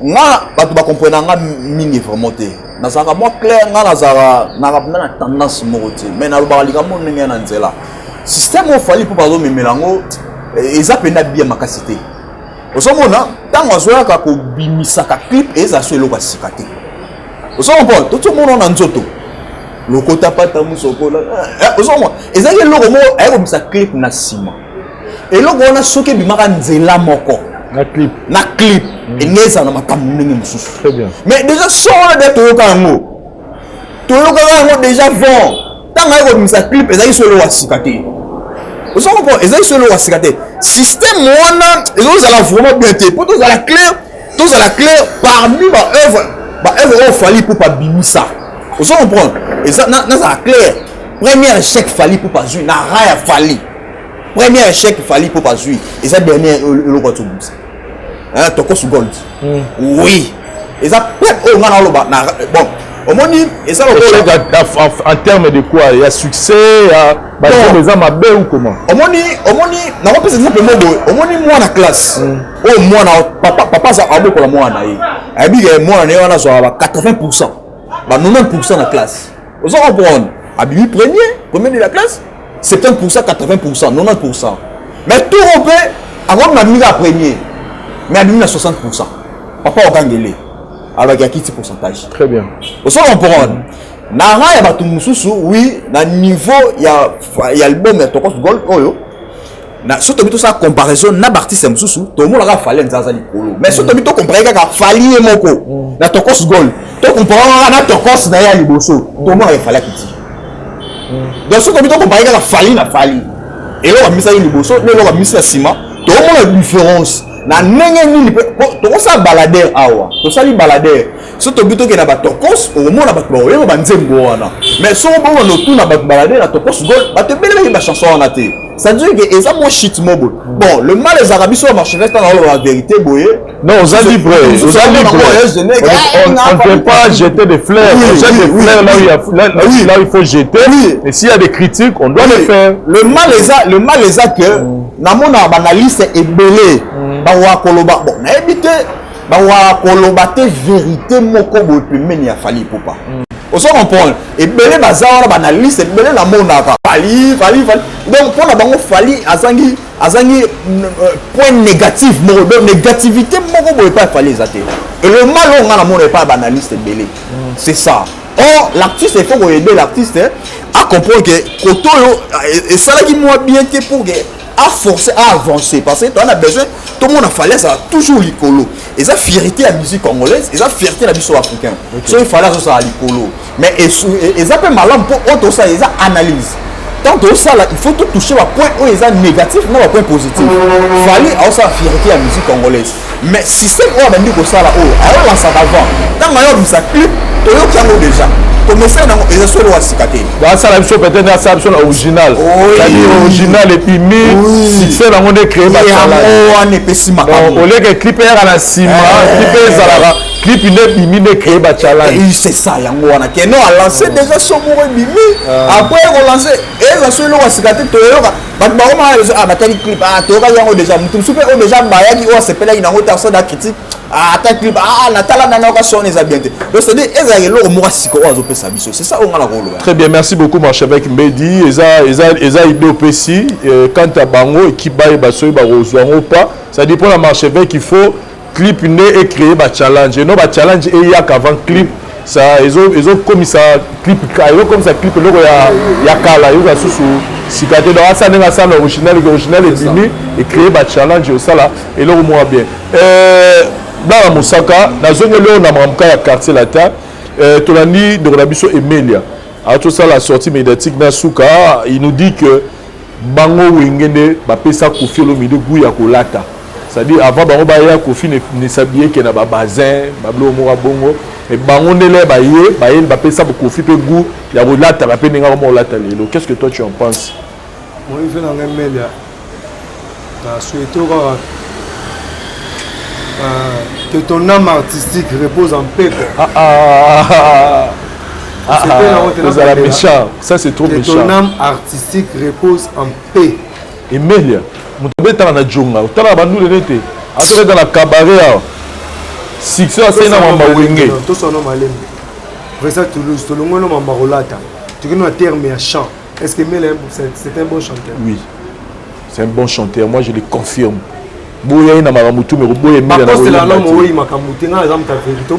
nga bato ba comprendre nga mingi vraiment te na sanga moi clair nga na zara na tendance moko te mais na lobaka likambo ndenge na nzela système o Fally Poupa zo memelango eza pena bien makasi te osomona tango azoyaka ko bimisaka clip eza so eloko asika te osomona tout monde na nzoto lokota pata musokola osomona eza eloko mo ayeko bisa clip na sima eloko wana soki bimaka nzela moko na clip engeza na makambo ndenge mosusu. Très bien. Mais déjà so on de toyoka yango déjà vent tanga ayeko bisa clip ezali so eloko asika te osomona ezali so eloko asika te système wana ezozala vraiment bien te po tozala clair parmi ba œuvre Fally Poupa bimisa ozo comprendre eza na clair premier échec Fally Poupa zui na raya Fally premier échec Fally Poupa zui eza dernier eloko to bimisa toko su gold oui eza peut o ngana loba na bon omoni eza en termes de quoi il y a succès bah les hommes mabe ou comment omoni na ko pesa exemple mobo omoni mwana classe o mwana papa za abo ko la mwana yi abi ke mwana ne wana so ba 80% 90% de la classe. Vous allez comprendre. Abimi premier de la classe, 70%, 80%, 90%. Mais tout Européen, avant de m'amener à premier, mais Abimi à 60%. Papa au Kangele. Alors il y a qui ce pourcentage? Très bien. Vous allez comprendre. Nara, il y a tout le oui, dans le niveau, il y a l'album de Tokos Gold, surtout tout ça comparaison na artiste mususu tout le monde a fallu nzaza likolo mais surtout tout comparer kaka fali et moko na Tokos Gold to comparer na Tokos na ya liboso tout le monde a fallu kiti donc surtout tout comparer kaka fali na fali et là on a mis ça liboso mais là on a mis ça ciment tout le monde a différence na nenge ni to ça baladeur awa to ça li baladeur surtout bito ke na ba Tokos au monde ba ba yo ba nzembo wana mais so bon on tout na ba baladeur na Tokos Gold ba te bele ba chanson wana te. Ça veut dire que ça mon shit mobile. Bon, le mal les arabes sur le marché reste dans la vérité boyé. Non, on a libre. On ne peut pas jeter des fleurs. On jette des fleurs là où il faut jeter. Et s'il y a des critiques, on doit les faire. Le mal les a que dans mon analyse est belé. Bah wa koloba. Bon, na évité. Bah wa koloba te vérité moko boy plus meni a fali popa. On s'en comprend. Et belé bazar na analyse et belé la monaka. Fali. Donc pour la bango fali azangi point négatif donc négativité moko boy pas fali zaté. Et le mal on a la monde pas analyste belé. C'est ça. Or l'artiste il faut aider l'artiste à comprendre que koto et ça là qui moi bien que pour à forcer à avancer parce que on a besoin tout le monde a fallu ça toujours l'icolo et ça fierté à la musique congolaise et ça fierté à la musique africaine so il fallait ça à l'icolo mais et ça peut mal pour autre ça ils analyse tant que ça là il faut tout toucher à point où ils sont négatif non à point positif fallait aussi ça fierté à la musique congolaise mais système où on a dit que ça là oh alors là ça avant quand on a vu ça clip tu as déjà commencer dans les assos de Wasikaté. Bah ça la chose peut-être dans sa version originale. C'est-à-dire original et puis succès dans monde créé par ça. On est pessima. Au lieu que clip est à la cima, clip est à la clip ne créé par challenge. C'est ça yango wana. Que non a lancé déjà son mot bimi. Après on lancer et les assos de Wasikaté to yoka. But ba on a batali clip to yoka yango déjà mutu super on déjà baya ki o sepela ina ngota so da critique. Attaque clip natala nana ka son les bien. Donc c'est des ezayelo mo siko o zo c'est ça on a la rôle. Très bien, merci beaucoup mon cher Mbedi. Eza idée au PC quant à bango équipe ba basoy ba rozwango pas, ça dépend la marché avec il faut clip né et créer ba challenge. Non ba challenge et ya qu'avant clip ça ils ont comme ça clip comme ça clip le ya kala yo sous sikate dans ça n'est ça original et dimi et créer ba challenge au ça là et là au moins bien. Dans la Mosaka, dans zone là on a mamka ya quartier la ta Tolani de Rabiso Emilia. À tout ça, la sortie médiatique Nasuka, il nous dit que Bango Wingene va payer ça Kofi le milieu Gouya Kolata. C'est-à-dire, avant Bango Baya Kofi ne s'habillait qu'il y a un bazin, Bablo Mora Bongo. Et Bango Nele Baye, va payer ça pour Kofi le goût, il y a Rolata, va payer Nenga Rolata. Qu'est-ce que toi tu en penses? Moi, je fais dans Emilia. Je souhaite que ton âme artistique repose en paix. Vous allez méchant. Ça c'est trop méchant. Que ton âme artistique repose en paix. Emilia, vous avez dans la jungle, vous avez dans le nété, vous dans la cabaret. Si ça c'est dans ma wingé. Tout son nom allait. Après ça Toulouse, tout le monde nom Marolata. Tu connais un terme et un chant. Est-ce que Emilia c'est un bon chanteur? Oui. C'est un bon chanteur, moi je le confirme. Boya na maramutu me boya Emilia na. C'est la langue oui makamuti na exemple ta vérité.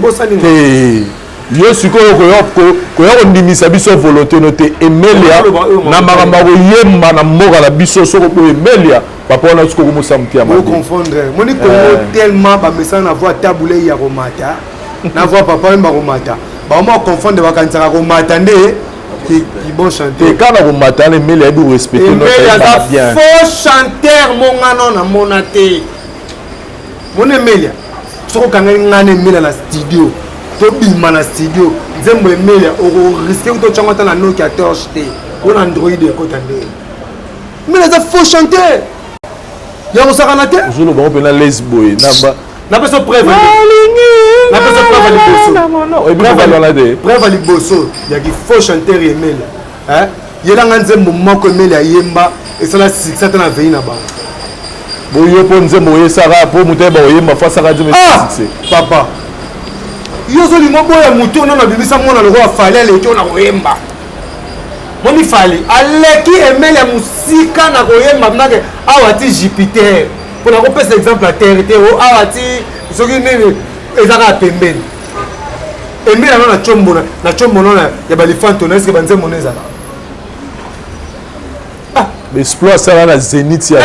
Hey. Yo sikoyo ko yo ndimisa biso volonté noté Emilia na makambo yemba na mboka na biso soko ko Emilia papa na siko ko musamtia ma. Vous confondre. Moni ko tellement ba message na voix taboulé ya romata. Na voix papa mba romata. Ba mo confondre ba kanisa romata nde qui bon chanteur. Et quand on romata Emilia doit respecter notre bien. Faux chanteur mon ngano na monate. Mon Emilia. Soko kanga ngane Emilia na studio. Tobima na studio nzembo Emilia o risquer to changata na Nokia torche te on Android ekota nde mais les faux chanter ya ko sakana te zolo ba opena lesboy na peso preuve na peso preuve liboso ya ki faux chanter Emilia yela nga nzembo moko Emilia yemba esala succès na veille na ba boyo po nzembo yesara po muteba oyemba fa saka dime succès papa yo zo limo boya mutu na bimisa mona le roi fallait le to na koyemba moni fali aleki emele musika na koyemba nake awati Jupiter pour na kopesa exemple à terre te o awati soki nini ezaka pembeni emele na chombo na ya balifanto na eske banze moneza exploit ça la zénith ya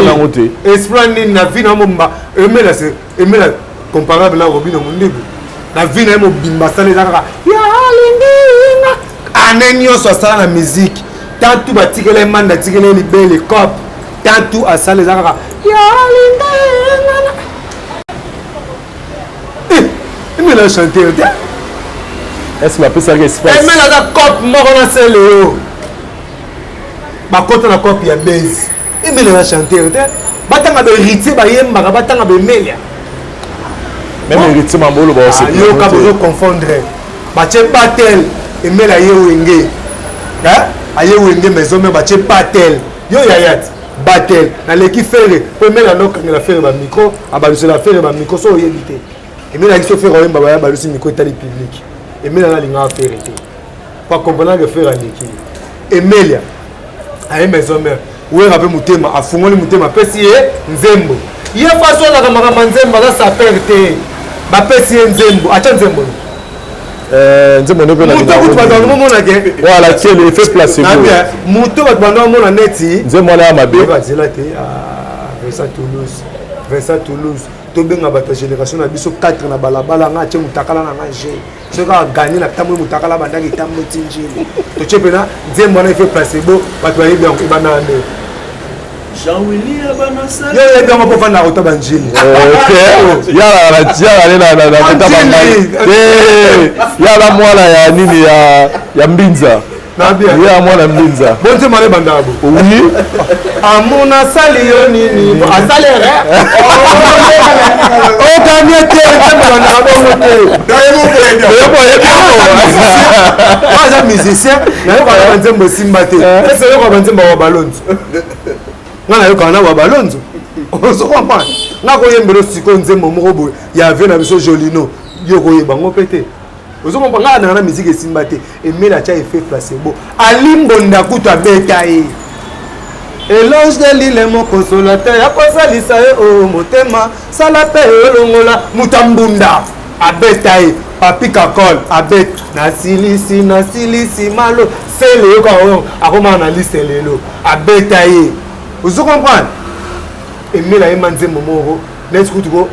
mon côté exploit nini na vie na momba emele comparable na Robino Mondebo na vie na mobimba sala ezaka ya lingi ane nyonso asala na musique tant tout batikela manda tikela libele cop tant tout asala ezaka ya lingi emele a chanté est-ce que peut ça espace emele a cop moko na sele bakota na cop ya base emele a chanté batanga be héritier bayembaka batanga be melia même héritier mambolo ba c'est yo ka bezo confondre bache batel emele aye wenge aye wenge maison mais bache batel yo yayat batel na leki fere po emele anokangela fere ba micro abalusela fere ba micro so oyebi te emele akiso fere oyemba baya balusi micro etali public emele analinga fere te pa comprendre que fere aleki emele aye maison mère wera pe mutema afungoli mutema apesi ye nzembo ye faso olaka makambo nzembo aza sapere te bapesi ye nzembo atia nzembo nzembo ndeko na muto kutu bato bamomona ke voilà qui est l'effet placebo muto bato bando bamona neti nzembo ala ya mabe bazela te Vincent Toulouse tobenga bato ya génération na biso 4 na balabala nga atie mutakala na nga je soki agani na tambo mutakala bandaki etambo tinjili totie mpena nzembo wana effet placebo bato bayebi yango ebana nde Jean-Willy Abanasa. yo yebi yango mpo fanda kota banjili yala kota banjili yala mwana ya nini ya mbinza ya mwana mbinza bonte mane bandabo oui amuna sali yo nini asale re o kamie te bandabo te aza musicien nayokana banzembo simba te ese yoka banzembo wa balonzo nga nayokana na wa balonzo ozokomprendre nga koyembela siko nzembo moko boye ya vie na biso jolino yo koyeba ngo pe te ozokomprendre nga nanga na musique esimba te emeli atia effet placebo alimbonda kutu abeta ye Eloge de l'île mon consolateur akosalisa ye o motema sala pe olongola mutambunda abeta ye papi kakol abet nasilisi malo sele yoka oyo akomaka na liste lelo abeta ye ozo comprendre emela ye manzembo moko neti kutuko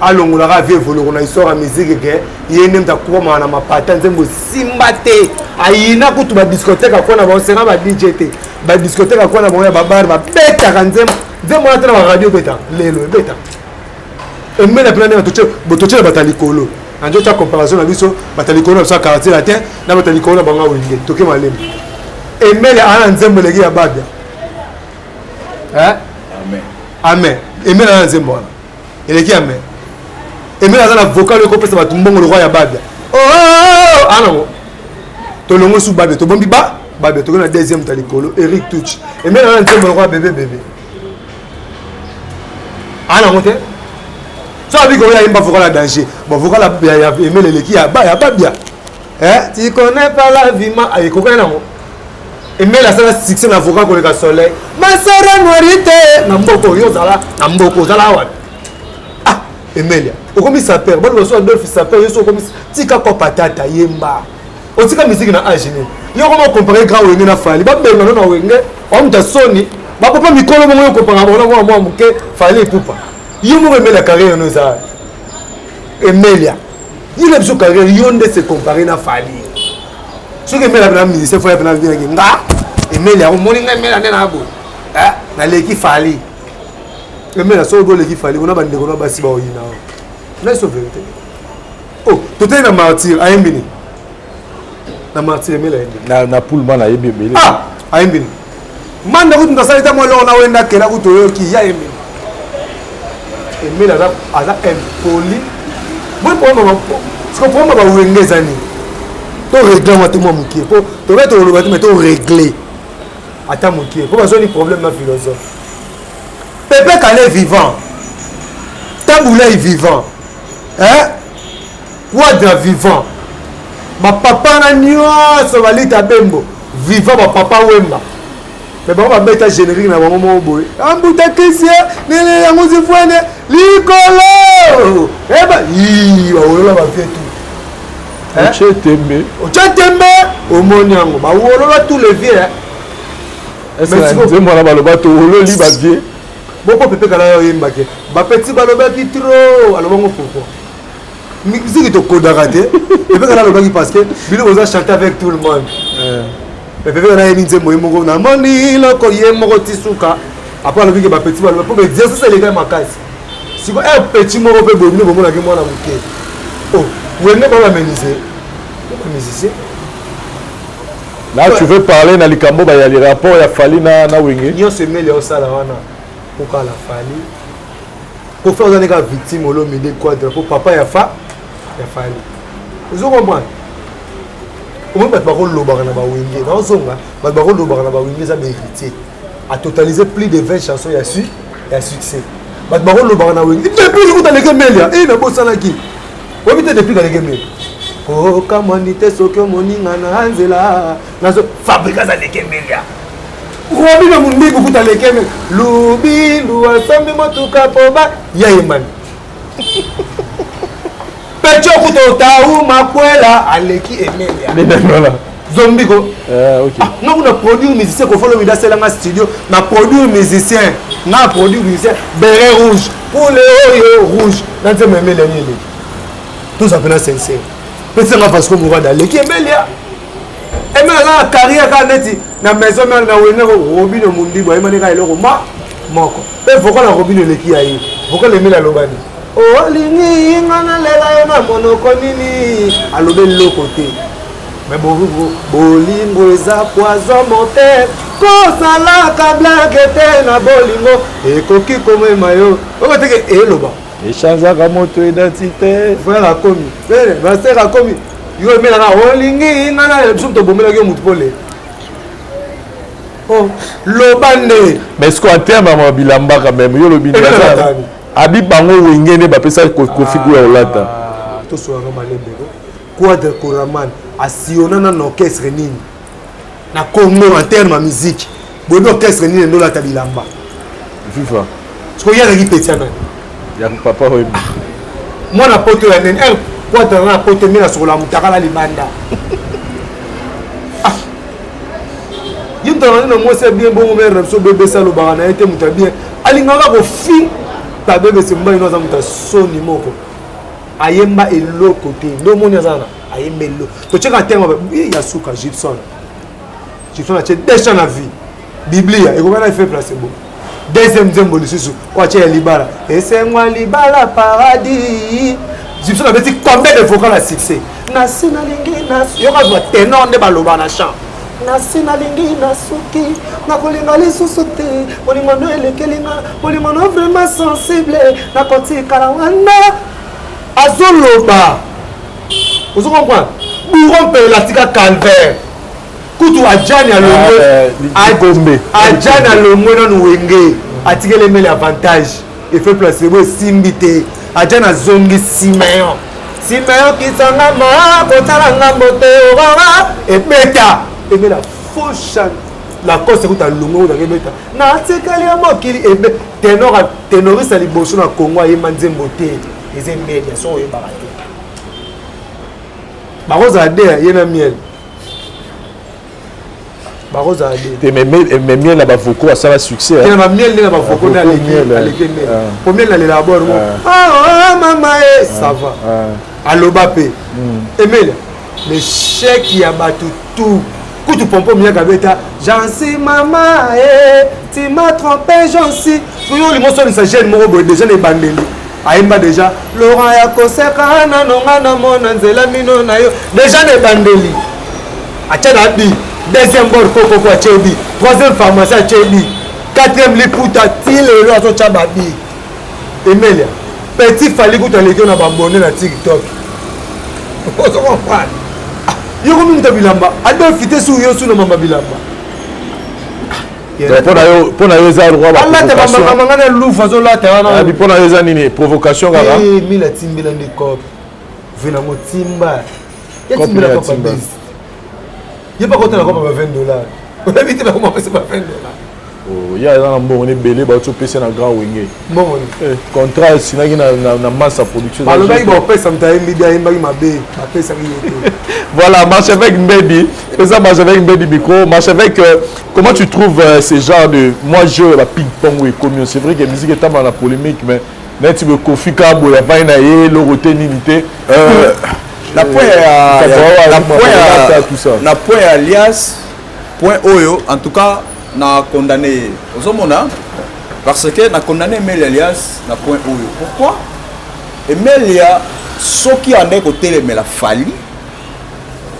alongolaka vie evoloko na histoire ya musique ke ye nde mutu akomaka na mapata nzembo simba te ayina kutu badiscothèque akona baosenga badj te badiscothèque akona bango ya babare babetaka nzembo wana te na baradio ebeta lelo ebeta emela mpena ndenge totyela bata likolo anjo tya comparaison na biso bata likolo na biso ya quartier latin na bata likolo na bango awenge toke malemu emele ana nzembo eleki ya babia amen emele ana nzembo wana eleki amen emele aza na vocal oyo kopesa bato mbongo lokwa ya babia anango tolongo su babia tobombi babia toke na deuxième ta likolo Eric Touch emele ana nzembo lokwa bebe anango te so abi koya imba vocal ya danger bon vocal ya emele eleki ya babia tu connais pas la vie ma ekokana nango emele asala succès na vocal koleka soleil masere noirité na mboko oyo ozala na mboko ozala awa emelia okomi saper bana baso adolphe saper yo so okomi tika kwa patata yemba otika musique na age nini yo koma comparer grand wenge na fali babenga no na wenge omuta soni bapopa mikolo bongo yo kopanga bona mwa muke fali epupa yo moko emelia carrière no za emelia il a besoin carrière yo nde se comparer na fali soki emelia na musicien fo ya na vie nga emelia omoni nga emelia nde na abo na leki fali emela so ogo leki fali bona bandeko na basi baoyina o na so vérité oh totali na martyr ayembini na martyr emela ayembini na poule mana yebi ebele ayembini manda kutu ndasalita mwa loko na wenda kela kutu oyoki ya ayembini emela aza impoli boyi problème bawenge eza nini to réglé mwa te mwa mokie po tobe toloba te me to réglé ata mokie po bazoni problème na philosophe Pepe Kale est vivant. Taboula est vivant. quadra vivant bapapa na nyonso balita bembo vivant bapapa wemba mais bango babeta générique na bango moko boye ambuta krisie nene yango zifwene likolo eba bawolola bavie tu otie tembe omoni yango bawolola tous les vieux nzembo na baloba toololi bavie boko pepe kala oyembake bapeti balobaki tro alobango pourquoi musique tokodaka te pepe kala alobaki parce que bino oza chanter avec tout le monde pepe kala yebi nzembo ye moko namoni loko ye moko tisuka apres alobiki bapeti baloba mpo exercice eleka makasi siko petit moko mpe boye bino bomonaki mwana moke wenge babamenise musicien. Là, tu veux parler dans les Cambo, il y a les rapports, il y a Fali na Wenge. Nous sommes mêlés au Salawana pour la Fali. Pour faire des victimes, on a mis des quadres. Pour papa, il y a Fali. Vous comprenez? On va pas le bar na Wenge. Dans Zonga, on va le bar na Wenge, ça mérite. A totalisé plus de 20 chansons, il y a succès. On va le bar na Wenge. Depuis que tu as les Gemelia, et il y a beaucoup de qui. On va depuis que les Gemelia. Oh, kamanite sokyo moninga na anzela nazo fabrika za lekemelia robi na mundi kukuta lekeme lubi luwa sambi motuka poba yaiman pecho kutota makwela aleki emelia nena zombi ko OK na kuna produire musicien ko follow mida selanga studio na produire musicien béret rouge pour les rouge na te memele nini tout ça pena sincère. Peut-être parce que vous avez qui est meilleur. Et même la carrière quand neti na maison même na wena Robin Mundi boy manika ile roma moko. Et faut que la Robin le qui aille. Faut que le mila lobani. Oh lingi ngana lela na monoko nini alobe le côté. Mais bolingo eza poison mortel. Ko sala ka blague te na bolingo e koki comme mayo. O teke e loba. Echanzaka moto identité frère a commis ma sœur a commis yo mena na olingi ngana le biso to bomela yo mutu pole oh lobande mais est-ce qu'en terme à bilamba quand même yo lobinde abi bango wengene ba pesa kofi ko olata to so nga malembe quoi de Koraman asiona na orchestre nini na Congo en terme de musique bo orchestre nini ndo la bilamba FIFA ce qu'il y a qui petiana ya papa oui moi na poto ya nene quoi de na poto mina sur la mutakala libanda yintana na moi c'est bien bon mais so bébé salo bana été muta bien alingaka ko fi ta bébé simba ino za muta soni moko ayemba elo côté ndo moni azana ayemba elo to cheka tema ya suka Gibson a fait des chants la vie biblia et comment il fait placer bon deuxième zembo lisusu oache libala et c'est moi libala paradis Gibson a dit combien de vocales à succès nasina lingi nas yoka zo tenor nde baloba na chant nasina lingi nasuki nakolinga lisusu te olimano elekelinga olimano vraiment sensible nakotika wana azoloba ozo comprendre bourron pe latika calvaire kutu ajani alomwe ajani alomwe nanu wenge atikele mele avantage et fait placer bo simbite ajani azongi Simeon kisanga ma kotala ngambo te ora ebeta ebela faucha la cause kuta longo da ebeta na atikali ya mokili ebe tenoriste liboso na Congo ayemba nzembo te eze media so oyebaka te baroza ade yena miel baroza ade mais miel là ba voko ça va succès il y a miel là ba voko na les pour miel là les labor maman ça va aloba pe emel le chèque ya batu tout kutu pompo miaka beta j'en suis maman tu m'as trompé j'en suis yo le moso ni sa jeune moko déjà les bandeli aimba déjà Laurent ya koseka na nonga na mona nzela mino na yo déjà les bandeli acha na bi deuxième bord koko kwa chebi troisième pharmacie à chebi quatrième liputa tile lo aso chaba bi Emelia petit fali kuta leki na bambone na TikTok ozo comprendre yo ko minta bilamba ado fité su yo su na mama bilamba pona yo za droit ba Allah ta mama ngana lu fazo la ta wana abi pona yo za nini provocation kaka mila timbila ndi cop vena motimba ya Combien timba la ya papa timba? base il pas compter la papa $20 on a vite comment c'est pas $20 oh ya dans bon on est belé ba tu pèse na grand wingé bon contrat sinaki na masse production alors là il va payer ça me taille bien il m'a bé va payer ça voilà marche avec Mbedi ça marche avec Mbedi micro marche avec comment tu trouves ce genre de moi je la ping pong ou comme c'est vrai que la musique est tellement la polémique mais là tu veux Kofi Kabo ya vaina ye le roté limité na point alias point oyo en tout cas na condamné ozomona parce que na condamné Emeli alias na point oyo pourquoi Emelia soki ande ko telemela fali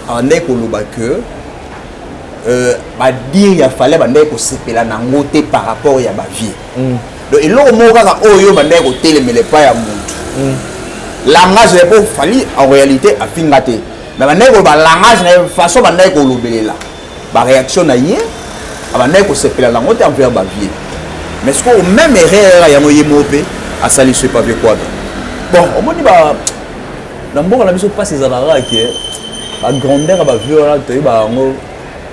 ande ko loba que ba dire ya fallait bande ko sepela na ngote par rapport ya ba vie donc eloko moko kaka oyo bande ko telemela pa ya mutu langage est beau fali en réalité a fingate mais bande ko ba langage na façon bande ko lobelela ba réaction na yé abandé ko sepela la ngote envers ba vie mais ce qu'on même erreur ya moye mopé a sali ce pas quoi bon on moni ba na mbongo la biso pas ces alara qui ba grandeur ba vie là te ba ngo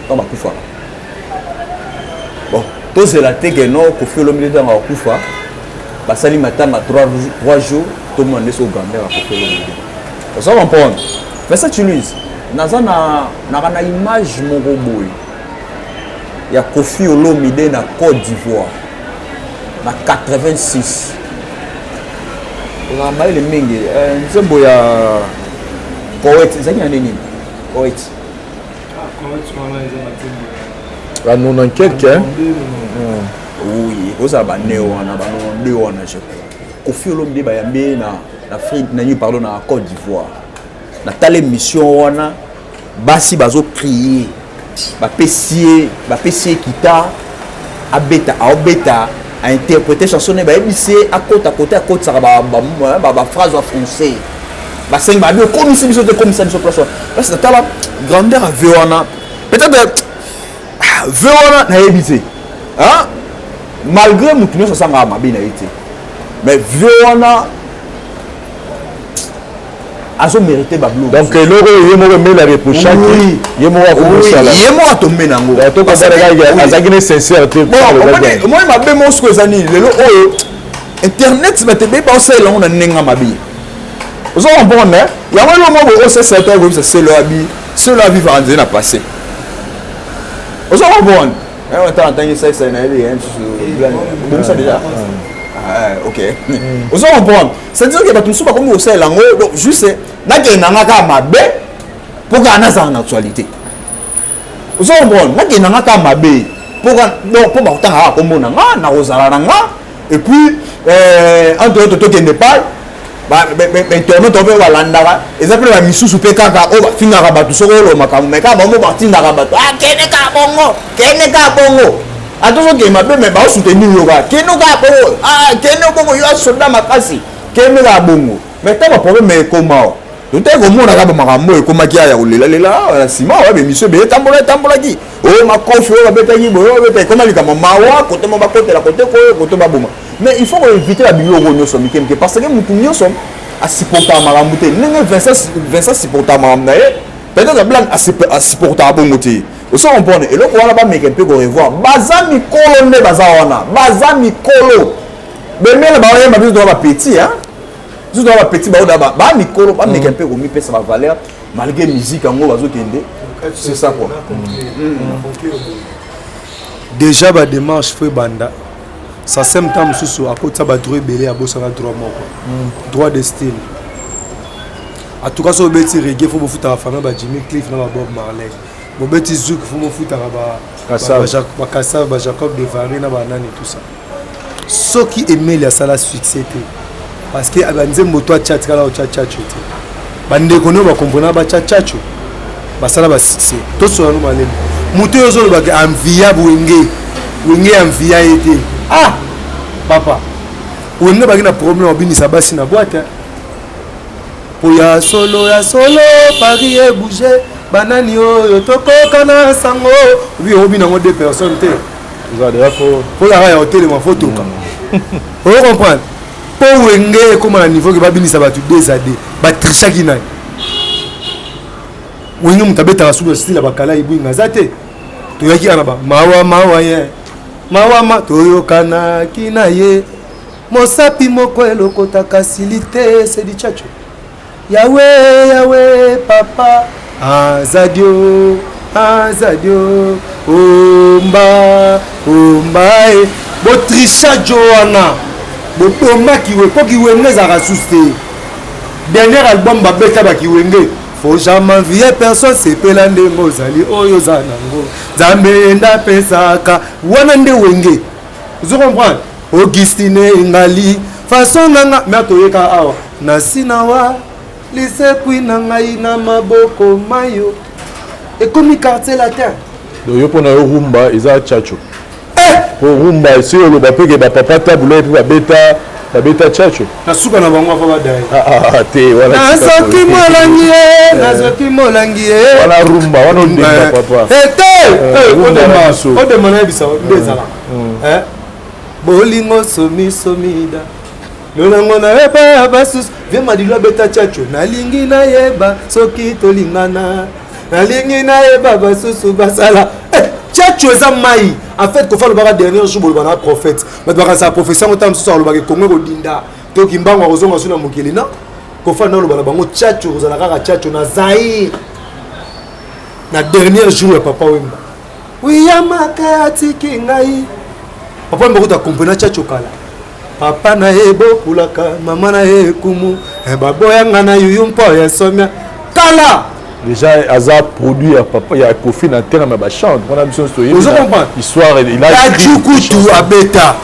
dans ba kufa bon to c'est la tege no ko fait le militaire ba kufa ba sali matanga 3 jours tout le monde est au grandeur ko fait le militaire ça va comprendre mais ça tu l'uses naza na image moko boy ya Kofi Olomide na Côte d'Ivoire na 86 on a mal le mingi nzembo ya Koweït zaki na nini Koweït la non enquête hein oui oza ba newana ba newana je Kofi Olomide ba yambe na Afrique na pardon na Côte d'Ivoire na tale mission wana basi bazo crier ba pesier kita abeta a interpréter chanson ba ebissé à côté ça ba phrase en français ba cinq ba comme ça place parce que la grandeur à Vewana peut-être Vewana na ebissé hein malgré mutuno ça sanga mabe na été mais Vewana azo mérité bablo donc loro yemo me la reproche yemo wa ko yemo atombe nango to ko ça les azagine sincérité bon moi ma be mo sko zani lelo oyo internet batebe ba osela on nenga mabi ozo bon mais ya welo mo bo ose certain comme ça c'est le abi cela vivre en dina passé ozo bon on entend ça na ele bon ça déjà ok ozo comprendre c'est dire que ba tumsu ba comme au sel lango donc juste na ke nanga ka mabe pour kana za en actualité ozo comprendre na ke nanga ka mabe pour donc pour ba tanga ko mona na ozala nanga et puis entre autres to kende pas ba internet to be walanda exemple la misusu pe kaka o ba finga ba tusoko lo makamu meka ba mo ba tinda ba kene ka bongo attention que mabe mais ba soutenir yo ba keno ka bongo keno bongo yo soldat makasi keno ka bongo mais ta ba problème mais comment tout est comme on a ba makambo e koma kia ya ulela la sima wa be monsieur be tambola ki o ma kofi o ba beta yi bo o beta comme lika mawa côté mo ba côté la côté côté ba boma mais il faut éviter la bio ronyo so mikemke parce que mutu nyoso a supporter makambo te nenge Vincent supporter makambo na peut-être blanc a supporter bongo te aussi on prend et là on va pas mettre un peu pour revoir bazami kolo ne bazawana bazami kolo mais mais ba yamba biso doit petit hein biso doit petit ba ba mikolo ba mettre un peu au mi pesa ba valeur malgré musique ngo bazo kende c'est ça quoi déjà ba démarche fait banda ça sème temps mususu akota ba droit belé abosa na droit moko droit de style en tout cas so beti reggae faut bofuta ba fana ba Jimmy Cliff na ba Bob Marley bobeti zouk faut bofuta ba Kassav ba Jacob de Vary na ba nani tout ça soki Emeli ya sala succès te parce que abanze moto a chat kala o chat te bande kono ba comprendre ba chat ba sala ba succès to so no malem moto yo zo ba envia wenge envia été papa wenge ba kina problème obinisa basi na boîte po ya solo Paris est bougé banani oyo tokoka na sango oui obi na deux personnes te vous avez déjà faut la hôtel ma photo ka on comprendre po wenge comme à niveau que ba binisa ba tu 2 AD ba trichaki na wenge moto abetaka suku ya style bakala ibwinga aza te toyaki ana ba mawa ye mawa toyokanaki na ye mosapi moko elokotaka silite sedi chacho yawe papa azadio omba e botrisha joana botomakiwe po kiwenge ezalaka susu te dernier album babeta bakiwenge faut jamais vie personne sepela ndenge ozali oyo oza nango nzambe ndapesaka wana nde wenge ozo comprendre Augustine ngali façon nanga me atoyeka awa nasinawa lisepui na ngai na maboko mayo ekomi quartier latin yo mpona yo rumba eza chacho po rumba esi oloba peke bapapa tabula epe babeta chacho nasuka na bango afa badai te nazoki molangi ye wana rumba wana odemba papa odema na yebisa nde ezala bolingo somida lolongo nayeba basusu vie madilo abeta chacho nalingi nayeba soki tolingana nalingi nayeba basusu basala chacho eza mai en fait kofa lobaka dernier jour bolobaka na prophète bato bakasa professeur ngo ta mosusu alobaka ekongo kodinda toki mbango akozonga su na mokili na kofa na oloba na bango chacho kozala kaka chacho na Zaïre na dernier jour ya papa wemba wiyamaka atiki ngai papa wemba kuta kompena chacho kala papa na ye bokulaka mama na ye kumu baboyanga na yuyu mpo ya somia kala déjà aza produit ya papa ya Kofi na terme ya bachante on a besoin de histoire il a Kajukutu abeta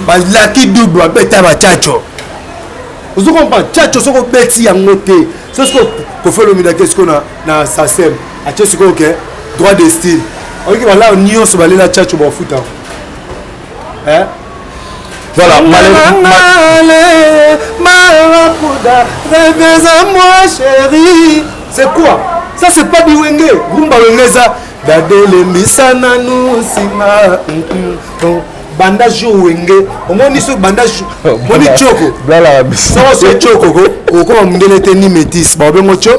balaki double abeta ba chacho ozo comprendre chacho soko beti yango te soko Kofi Olomide kesko na sasem ache siko ke droit de style oki bala nyonso balela chacho ba futa voilà Maracuda reviens à moi chérie c'est quoi ça c'est pas du wenge rumba wenge ça dadele misana nous singa banda jo wenge omoni so banda moni choko blala so choko ko ko mngele te ni métis ba bengo cho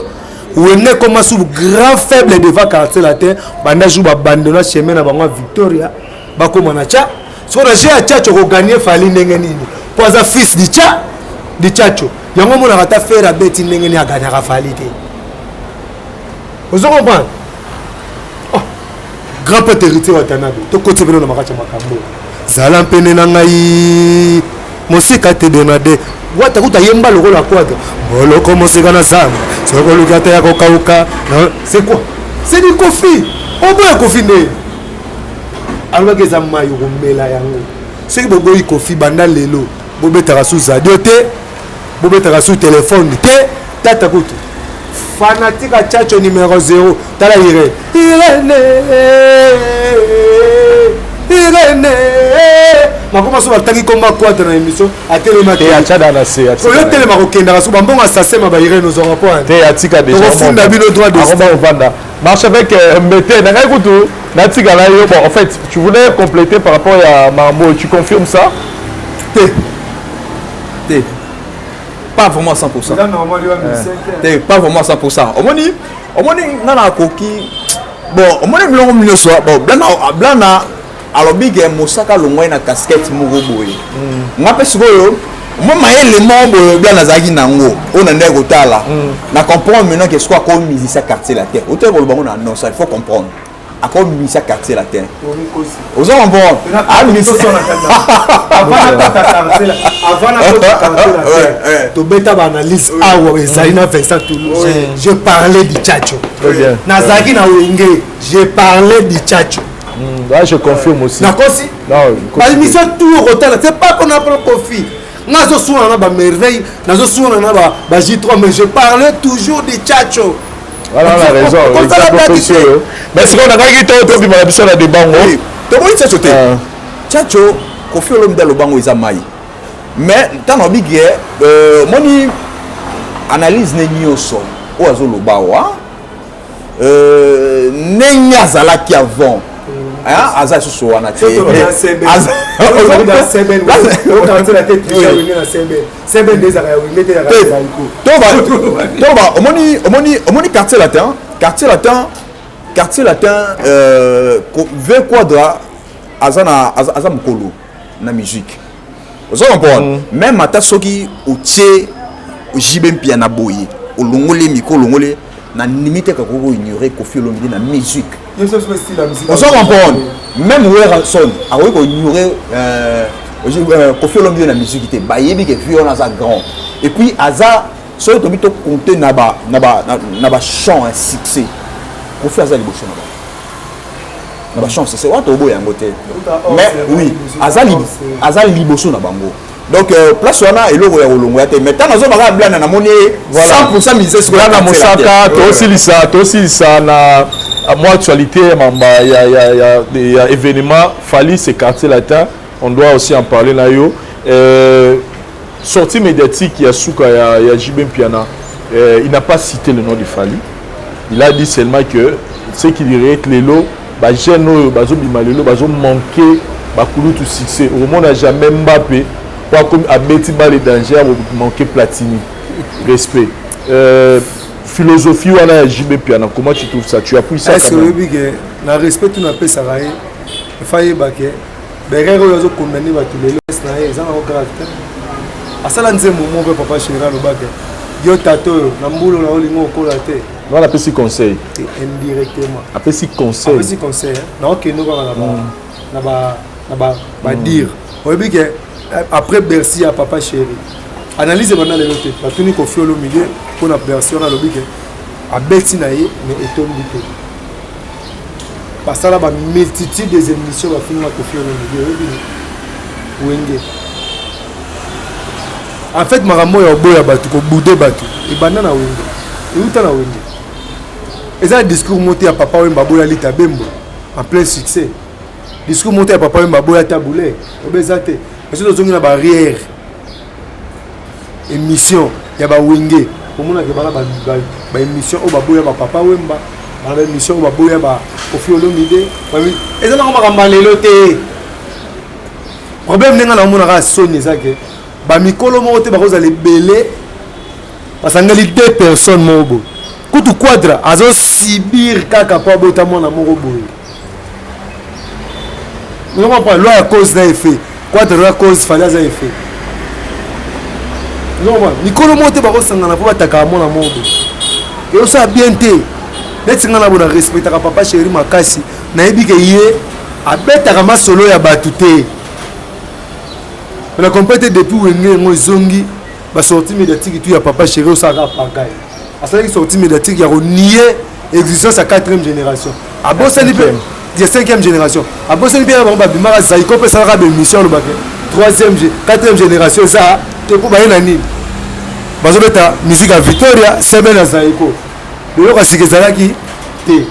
wenge comme sous grand faible devant quartier la terre banda jo ba bandona chemin na bango Victoria ba ko mona cha so na je chacho ko gagner fali ndenge nini poza fils di chacho yango mona kata faire beti ndenge ni aganya ka fali te vous comprenez grand père héritier Watanabe to côté bino na makacha makambo zala mpene na ngai mosika te donade wata kuta yemba lokola kwata boloko mosika na zamba soko lukata ya kokauka c'est quoi c'est du Kofi oboya Kofi nde alors que ça mayo komela yango c'est que boboyi Kofi banda lelo bobetaka sous radio te bobetaka sous téléphone te tata kutu fanatique à chacho numéro 0 tala Irene makoma so batangi komba kwata na émission atelema te achada na se atika yo telema kokenda so bambongo asasema ba Irene aux rapports te atika déjà funda bino droit de style vanda marche avec Mbete na ngai kutu na tika la yo bon en fait tu voulais compléter par rapport à Mambo tu confirmes ça te pas vraiment 100%. Pas vraiment 100%. Omoni nana koki bon omoni mlongo mnyoso bon blana alobi ke mosaka longwa na casquette moko boye. Ngape sikoyo mama ele mombo blana zaki nango ona ndeko kotala. Na comprendre maintenant que soit comme musicien quartier la terre. Autant que le bango non ça il faut comprendre. Encore musicien quartier la terre. Aux hommes bon. Ah musicien avant to beta ba analyse awa ezalina Vincent Toulouse je parlais du chacho nazaki na wenge je parlais du chacho là je confirme aussi nakosi ba émission tout retard c'est pas qu'on a pas Kofi nazo souna na ba merveille nazo souna na ba J3 mais je parlais toujours du chacho voilà la raison mais c'est qu'on a gagné tout qui m'a dit ça de bango to moi chacho te chacho Kofi Olomide lo bango ezamai mais tant on dit que moni analyse ne nyoso o azoloba wa nenya zala ki avant hein aza so wana te omoni quartier latin quartier latin V Quadra azana mukolo na musique. Vous comprenez? Même ata soki otie jibem piana boye, olongole miko longole na limite ka ko ignorer Koffi Olomide na musique. Vous comprenez? Même Werson a ko ignorer Koffi Olomide na musique te ba yebi ke violon za grand. Et puis aza so to bito compter na ba chant un succès. Koffi aza liboso na ba. Na ba chance c'est wato boya ngote. Mais oui, aza liboso na bango. Donc place wana eloko ya kolongo ya te. Mais tant nazo baka blana na moni 100% misé sur la Mosaka to silisa na moi actualité mamba ya événement Fali c'est quartier latin. On doit aussi en parler là yo. Sortie médiatique ya Souka ya Jibem Piana. Il n'a pas cité le nom de Fali. Il a dit seulement que ce qui dirait que les lots ba jeune bazo bimalelo bazo manquer ba koulou tout succès au monde n'a jamais Mbappé pour comme a Betty les dangers manquer Platini respect philosophie wana JB Piana comment tu trouves ça tu appuies ça est-ce que oui que na respect tu n'appelles ça raé faye baké derrière eux bazo condamner ba tous les lois na ils ont grave asala nzembo mon papa chéra lo baké yo tato na mbulo na olingo okola te. On appelle si conseil. Indirectement. Appelle si conseil. Appelle si conseil. Non, ok, nous va dire. Après Bercy à papa chéri. Analyse maintenant les notes. La tenue Koffi Olomide pour la Bercy on a le bique. À Betty naïe mais étonné. Parce que là la multitude des émissions va finir Koffi Olomide. Wenge. En fait maramo ya boya batu ko boudé batu. Et banana wenge. Et où t'as la wenge? Et ça, le discours monté à Papa Wemba Boya Lita Bembo, en plein succès. Le discours monté à Papa Wemba Boya Taboulé, obésité. Parce que nous avons une barrière. Émission, il y a des wenge. Pour moi, il y a des émissions où Baboya Papa Wemba, il y a des émissions où Baboya Koffi Olomide. Et ça, nous avons un léloté. Le problème, c'est que nous avons un sonné. Bamikolo Mote, vous allez belé. Parce qu'il y a deux personnes. Kutu Quadra azo sibir kaka po botamo na moko boye. Nous comprend loi à cause d'un effet. Quadra à cause fallait un effet. Nous comprend Nikolo Mote ba ko sangana po bataka mo na moko. Et on ça bien té. Net sangana bona respecter papa chéri makasi na yebi ke yé abetaka ma solo ya batuté. On a complété depuis wenge ngo zongi ba sortie médiatique tout ya papa chéri au saka pagaille. À ça, ils sont sortis médiatiques, il y a nié l'existence à 4e génération. À Bossani, il y a 5e génération. À Bossani, il y a un Zaïko, ça a une mission, 3e, 4e génération. Ça, c'est pour une année. Parce que la musique à Victoria, c'est bien à Zaïko. Le local, c'est que ça qui est.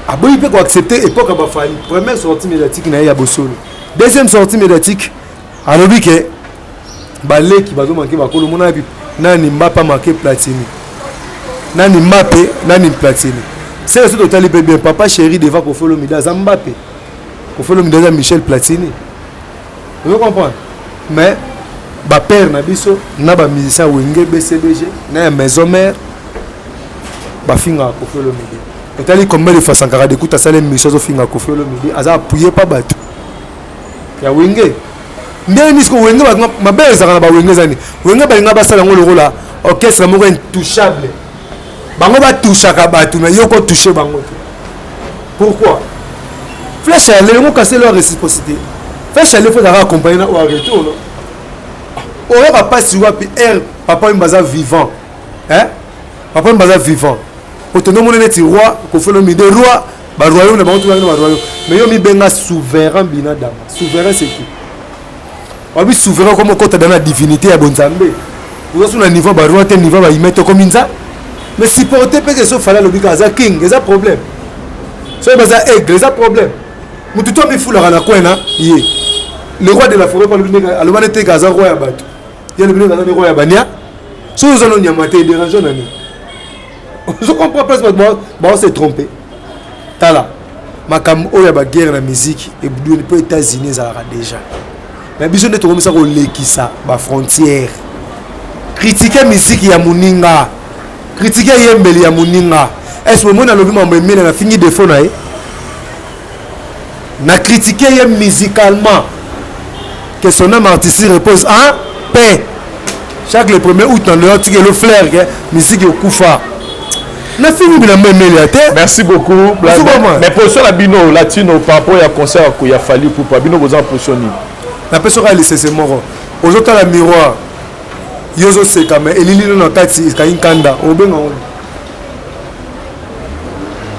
À Bossani, il peut accepter l'époque à Bafali. Première sortie médiatique, il y a Bossoni. Deuxième sortie médiatique, à l'objet, Balé qui va manquer, va manquer. Nani Mbappé marqué Platini. Nani Mbappé, Nani Platini. C'est ce total bien papa chéri devant Koffi Olomide Mbappé. Koffi Olomide Michel Platini. Vous comprenez? Mais ba père na biso na ba musicien wenge BCBG na maison mère ba finga Koffi Olomide. Total combien de fois Sankara d'écoute à ça les musiciens finga Koffi Olomide aza appuyé pas battu. Ya wenge ndenge nisko wenge mabe ezaka na bawenge zani wenge balinga basala ngo loko la orchestre moko intouchable bango batushaka bato mais yoko toucher bango. Pourquoi? Flèche à l'élément casser leur réciprocité. Flèche à l'effort d'avoir accompagné au retour non. On va pas sur puis papa Mbaza vivant hein papa Mbaza vivant autonome on est roi Koffi Olomide roi ba royaume na bantu ba royaume mais yo mi benga souverain binadama souverain c'est qui? Wabi souverain comme quand dans la divinité à Bonzambe. Vous êtes sur le niveau baroua tel niveau va y mettre comme ça. Mais supporter parce que ça fallait le biga za king, il y a problème. Ça baza aigle, il y a problème. Mutu to mi fula na quoi na yé. Le roi de la forêt par le biga alomane te gaza roi ya bato. Il y a le biga gaza roi ya bania. So nous allons nyamate dérangeant nani. Je comprends pas on s'est trompé. Tala. Makam oya ba guerre la musique et boudou les États-Unis ça déjà. Mais besoin de tout comme ça au lekisa ba frontière. Critiquer musique ya muninga. Critiquer yembeli ya muninga. est-ce que moi na lobi mambo emile na fini défaut na ye na critiquer ye musicalement que son âme artistique repose en paix chaque le 1er août dans le article le flair que musique au kufa na fini bila memele te. Merci beaucoup. Mais position la bino latino par rapport à concert ko ya fali pour pas bino besoin positionner na personne a laissé ce moro aujourd'hui la miroir yozo seka mais elili no kati ka inkanda obenga on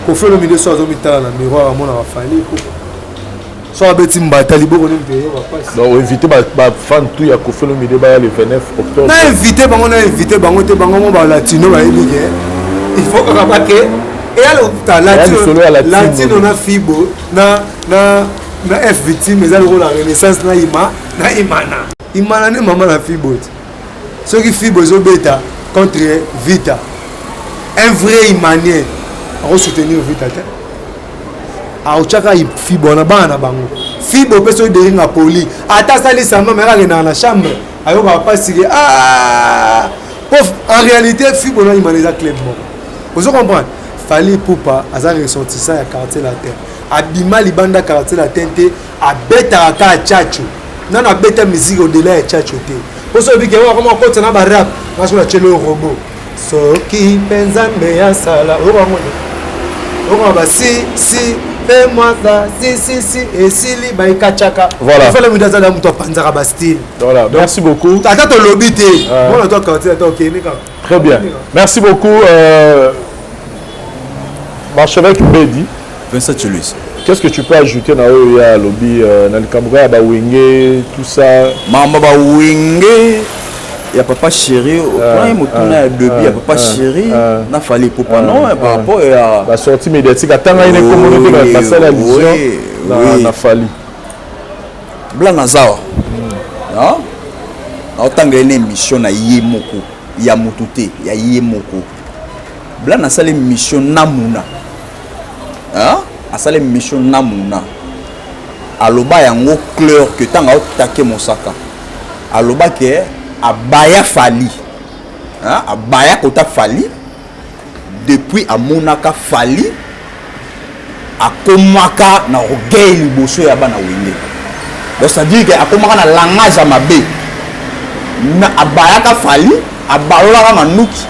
ko fait le milieu so zo mitala na miroir amona wa fali ko so abeti mbata liboko ne mpe yo va passer donc inviter ba fan tout ya ko fait le milieu ba le 29 octobre na invité bango te bango mo ba latino ba ebike il faut que rapake et alors latino na fibo na F victime mais alors la renaissance na imana ne maman na fibo ceux qui fibo zo beta contre Vita un vrai imanien à soutenir Vita a ochaka fibo na bana bango fibo peso de ringa poli ata sali sama mera na chambre ayo va pas sigé en réalité fibo na imaneza club mo vous comprenez fallait poupa aza ressentissant ya quartier la terre abima libanda quartier la tente abeta ka chacho nana beta musique au delà ya chacho te poso bike wa kama ko tena ba rap parce que la chelo robot soki penza meya sala o ba si fais-moi ça si et si li ba ikachaka voilà fallait mudaza da muto panza ba style voilà merci beaucoup tata to lobby te bon toi quartier ta OK nika très bien merci beaucoup Marchevêque Bedi Vincent Chiluis. Qu'est-ce que tu peux ajouter dans le lobby dans le Cameroun, à Wenge, tout ça? Maman Wenge, il y a papa chéri, au point où on a deux billes, papa chéri, n'a fallu pour pas non par rapport à la sortie médiatique. Attends, il y a une communauté qui a passé la vision, n'a fallu. Blanc Nazawa. Ah? Autant que une émission na Yemoko, Yamutute, ya Yemoko. Blanc na sale mission Namuna. Ah? A sale mission Namuna. Aloba yango clair que tanga otake Mosaka. Aloba ke abaya fali. Hein? Abaya kota fali. Depuis amonaka fali. Akomaka na rogay liboso ya bana wenge. Donc ça dit que akomaka na langage ya mabe. Na abayaka fali, abalolaka manuki.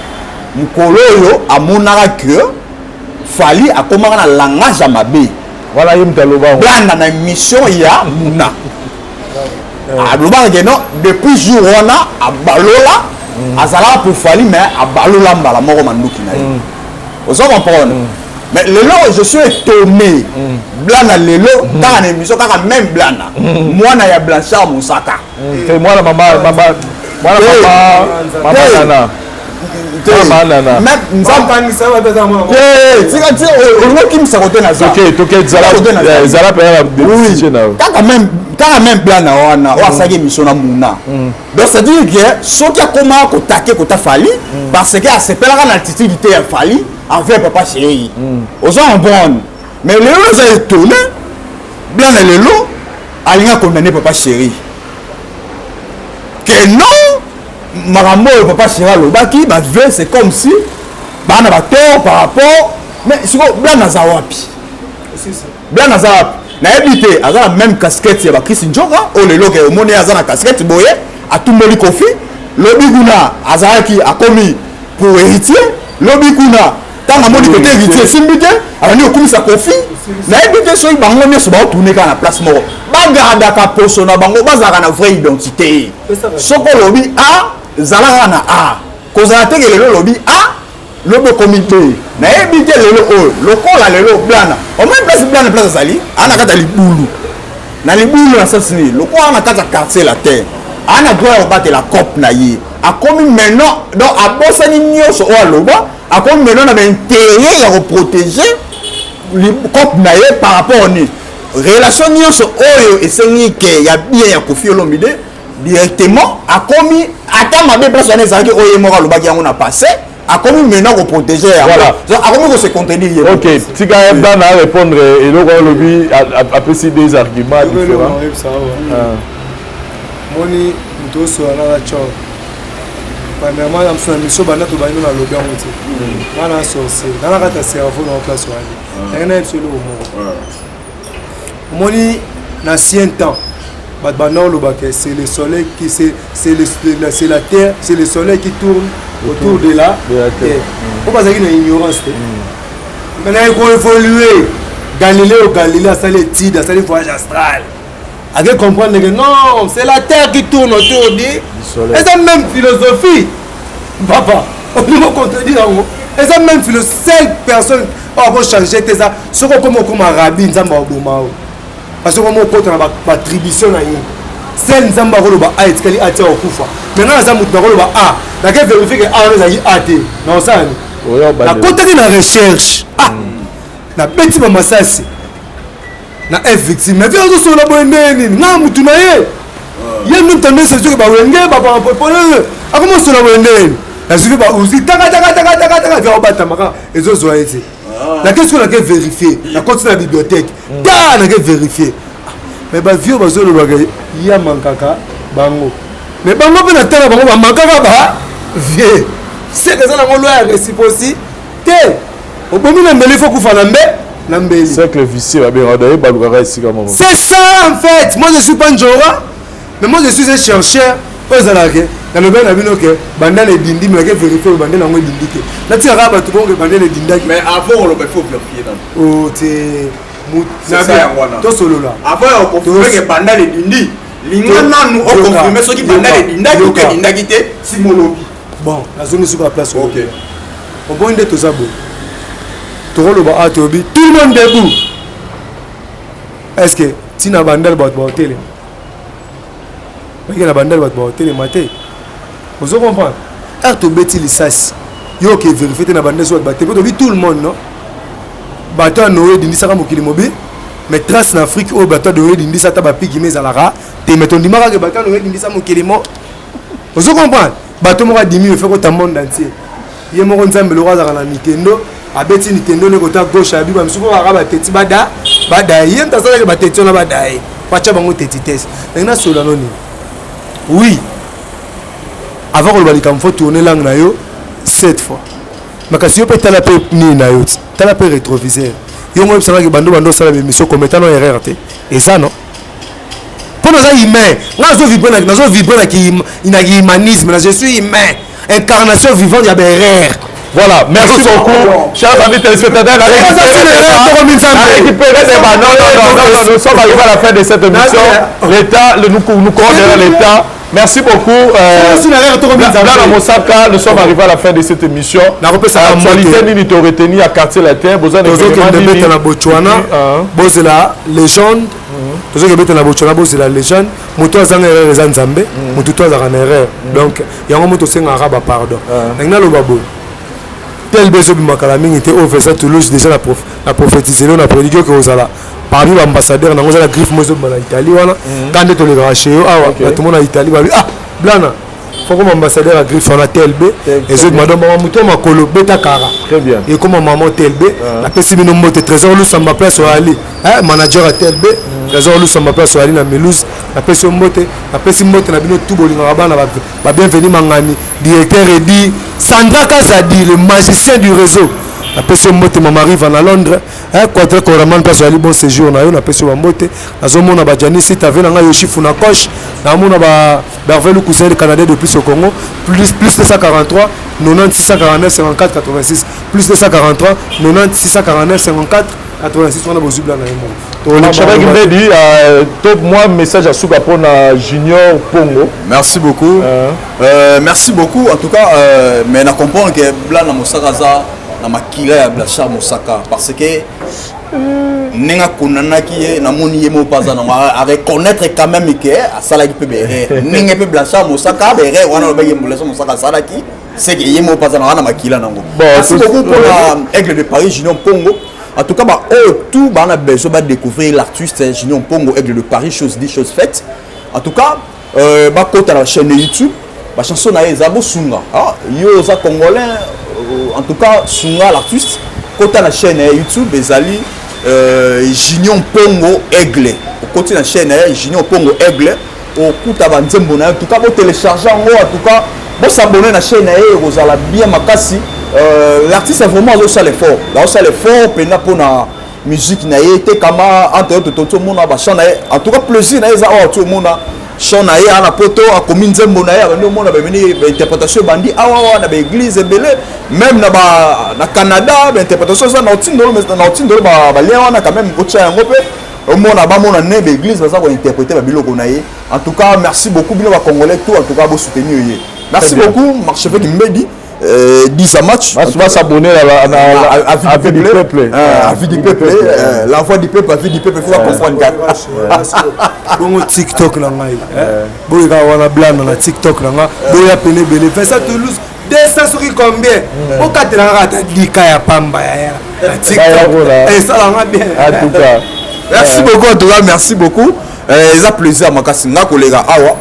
Mukolo yo amonaka que fali akomaka na langage ya mabe. Voilà, il me loba. Blanda na mission ya muna. Aloba que non depuis jour on a abalola azala pour fali mais abalola mbala moko manuki na ye. Vous comprenez? Mais le lot je suis étonné. Blanda lelo dans l'émission kaka même blanda. Moi na ya Blanchard Moussaka. C'est moi la maman nana. Même ça va être moi. Quand même plan na wana o asaki mission na muna. Donc ça dit que ce qui a comment ko taquer ko ta fali parce que a sepelaka na attitude ya fali avec papa chéri. Aux gens bon. Mais le lot ça étonné. Bien le lot alinga condamner papa chéri. Que non Marambo et papa chéri lobaki ba c'est comme si bana ba tort par rapport mais siko blanc nazawapi. Blanc nazawapi. Na habité a la même casquette ya ba Chris Njoka o le loke o moni azana casquette boye a tout moli kofi lobi kuna azaki a commis pour héritier lobi kuna tanga moni côté héritier simbité ani okumisa kofi na habité so bango nyeso ba tourner ka na place moko ba garda ka poso na bango bazaka na vraie identité soko lobi a zalaka na a kozala te ke lelo lobi a lobo comité na ebité lelo o lokola lelo blana au même place blana place zali ana kata libulu na libulu na sasini lokola na kata quartier la terre ana droit battre la cop na ye a komi maintenant donc a bosani nyoso o aloba a komi maintenant na intérêt ya protéger li cop na ye par rapport ni relation nyoso oyo esengi ke ya bien ya Koffi Olomide directement a commis ata mabe place na ezaki oyo moko alobaki yango na passé a commis maintenant ko protéger voilà a commis ko se contenir OK tika ebda na répondre et donc on lui apprécie des arguments différents moni ntoso ala cho premièrement na mission bana to bana na lobby en oti bana sorcier dans la carte cerveau dans place wali na absolu au moni l'ancien temps bana lobaka c'est le soleil qui c'est la terre, c'est le soleil qui tourne autour de la terre. Pourquoi ça une ignorance? Maintenant il faut évoluer. Galilée a sali étude, a sali voyage astral. À comprendre que non, c'est la terre qui tourne autour du soleil. Et ça même philosophie. Papa, on ne peut contredire. Et ça même philosophie, seule personne va changer ça. Ce qu'on comme rabbin, ça va au parce que comme on compte dans la attribution c'est nzamba ko loba a etikali atia okufa maintenant ça mutu na ko loba a na ke vérifier que a on a até non ça na côté na recherche na beti ba masasi na victime mais viens sur la bonne na mutu na ye nous tendez c'est que ba wenge ba popole a comment sur la bonne na suivi ba uzi taka vient obata maka ezo zo ete la question na ke vérifier na côté na bibliothèque ta na ke vérifier mais ba vieux bazo le bagay ya mankaka bango mais bango pe na tala bango ba mankaka ba vieux c'est que ça na loi réciprocité obomi na mbeli faut kufa na mbeli c'est que le vicieux va bien regarder balukaka ici comme c'est ça en fait moi je suis pas Njora mais moi je suis un chercheur ozalake na le ben na bino ke banda le dindi mais ke vérifier banda na ngo dindi ke na tia ka ba tu ko banda le dindaki mais avant on le faut vérifier dans oh c'est to solo là avant on confirme que banda le dindi lingana nous on confirme ce qui banda le dindaki ou que dindaki te simolobi bon la zone sur la place OK on bon de tozabo to lo ba atobi tout le monde debout est-ce que tina bandal ba hôtel na bandal ba hôtel maté vous comprenez to beti lisasi yo ke vérifier na bandal so ba te tout le monde non bato noé dindisaka mokili mobi mais trace en Afrique au bato noé dindisa ta ba piki mezalara te meton dimaka ke bato noé dindisa mokili mo vous comprenez bato mo ka dimi fait ko ta monde entier ye mo nzambe lo razaka na Nintendo abeti Nintendo le kota gauche abi ba misuko ka ba teti bada ye ntasala ke ba teti na bada ye pacha bango teti test na solo noni oui avant ko balika mfo tourner langue na yo 7 fois makasi yo pe tala pe ni na yo tala pe rétroviseur yo mo psanga ke bando sala émission comme étant erreur te et ça non pour nous humain nazo vibrer na ki humanisme je suis humain incarnation vivante ya erreur. Voilà, merci beaucoup, chers amis téléspectateurs. Nous sommes arrivés à la fin de cette émission. L'État, nous courons derrière l'État. Merci beaucoup. Nous sommes arrivés à la fin de cette émission. Actualité, nous avons retenu à quartier latin. Vous avez la légende. Vous avez la légende. Moto azanga erreur les nzambe, moto to azanga erreur. Donc, yango moto senga raba pardon. Ngna lo babo. Tel besoin de makala mingi était au verset Toulouse déjà la prophétisé on a prédit que ozala parmi l'ambassadeur na ngozala griffe mozo na Italie wana quand to le raché ah tout le monde en Italie ah blana faut comme ambassadeur à griffe na TLB et je madame mamuto makolo beta kara très bien et comme maman TLB la pesi bino moto trésor lu samba place au ali manager à TLB trésor lu samba place au ali na Melouse la pesi moto na bino tout bolinga bana ba bienvenue mangani directeur et dit Sandra Kazadi, le magicien du réseau. La personne mote maman arrive à Londres. Quadre Coraman passe à bon séjour. On a eu la personne mote. La zone mon abadjani si tu avais un yoshi funa coche. Na mon aba Bervel le cousin canadien depuis au Congo. Plus 243 90 649 54 86. Plus 243 90 649 54 86. On a besoin de la top moi message à Souga pour Junior Pongo. Merci beaucoup. Merci beaucoup en tout cas mais na comprendre que Blana Mosaka za na makila ya Blachar Mosaka parce que nenga kunana ki na moni yemo paza na à reconnaître quand même que asala ki pebere nenga pe Blachar Mosaka bere wana lo baye Blachar Mosaka sala ki c'est que yemo paza na makila nango. Merci beaucoup pour Aigle de Paris Junior Pongo. En tout cas, tout on a besoin de découvrir l'artiste Junior Pongo, Aigle de Paris, chose dit, chose faite. En tout cas, quand à la chaîne YouTube, la chanson est Zabo Sunga. Yo, ça congolais, en tout cas, Sunga, l'artiste, quand à la chaîne YouTube, Bezali, Junior Pongo, Aigle. Quand à la chaîne Junior Pongo, Aigle, au coup, en tout cas, vous téléchargez en tout cas, bon s'abonner à la chaîne Rosala bien makasi l'artiste a vraiment aussi l'effort là aussi l'effort pena pour la musique na été kama entre autres tout le monde a chant en tout cas plaisir na eza tout le monde chant na ya na poto a comme nzembo na ya ba monde ba venir interprétation bandi awa na ba église belé même na Canada ba interprétation ça na otindo ba lien wana quand même ocha yango pe au monde a ba mona ne ba église ça ko interpréter ba biloko na ye en tout cas merci beaucoup bino ba congolais tout en tout cas bo soutenir ye merci beaucoup Marchevêque Kimbedi 10 à match. On va s'abonner à Vie du Peuple. À Vie du Peuple. L'envoi du peuple, à Vie du Peuple, il faut comprendre. Bon TikTok là, bon il y a blanc dans TikTok là, bon il y a pelé belé. Fais ça Toulouse. 200 sur combien? Au 4 ans, tu as dit qu'il y a Pamba. TikTok. Et ça là bien. En tout cas. Merci beaucoup, en tout cas, merci beaucoup. C'est un plaisir à Makasinga, collègue Awa.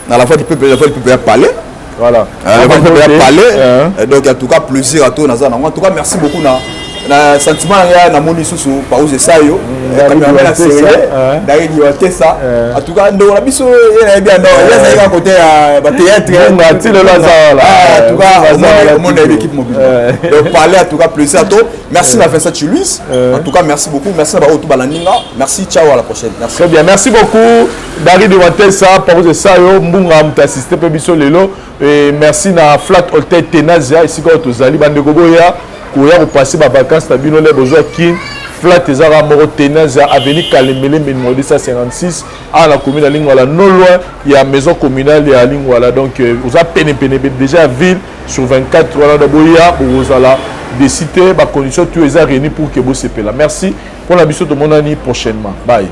Dans la voix du peuple, a parlé. Voilà. Parler. Donc en tout cas plaisir à toi Nazana. En tout cas merci beaucoup na sentiment na moni susu pa ose sayo. Caméraman a serré. D'ailleurs il a ça. En tout cas ndo la biso est bien non. Il y a un côté ba théâtre. En tout cas mon équipe mobile. Donc parler en tout cas plaisir à toi. Merci la Vincent Chiluis. En tout cas merci beaucoup. Merci à Baotou Balaninga. Merci ciao à la prochaine. Merci. Très bien. Merci beaucoup. Dari de Watessa pa ose sayo mbunga mutassiste pe biso lelo. Et merci na Flat Hotel Tenazia ici quand tozali bande goboya koya ko passer ba vacances na bino le besoin kin Flat ezara moro Tenazia avenue Kalemele numéro 156 à la commune de Lingwala non loin il y a maison communale ya Lingwala donc vous a peine déjà ville sur 24 voilà de boya vous allez décider ba condition tout est réuni pour que vous sepela. Merci pour la mission de mon année prochainement. Bye.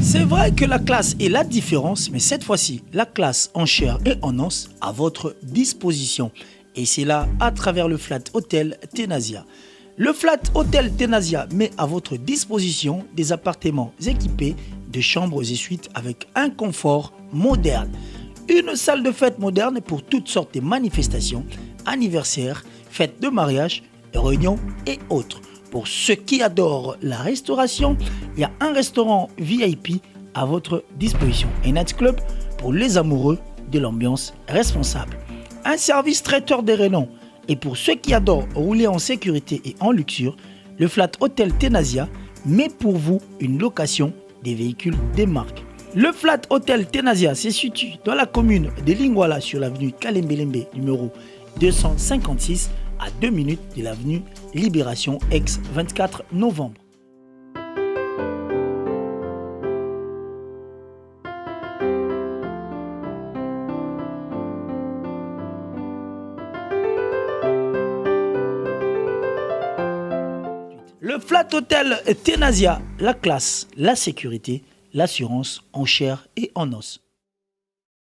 C'est vrai que la classe est la différence, mais cette fois-ci, la classe en chair et en os à votre disposition. Et c'est là à travers le Flat Hotel Tenazia. Le Flat Hotel Tenazia met à votre disposition des appartements équipés de chambres et suites avec un confort moderne. Une salle de fête moderne pour toutes sortes de manifestations, anniversaires, fêtes de mariage, réunions et autres. Pour ceux qui adorent la restauration, il y a un restaurant VIP à votre disposition. Un nightclub pour les amoureux de l'ambiance responsable. Un service traiteur de renom. Et pour ceux qui adorent rouler en sécurité et en luxure, le Flat Hotel Tenazia met pour vous une location des véhicules des marques. Le Flat Hotel Tenazia se situe dans la commune de Lingwala sur l'avenue Kalembelembe numéro 256 à 2 minutes de l'avenue Libération ex-24 novembre. Le Flat Hotel Tenazia, la classe, la sécurité, l'assurance en chair et en os.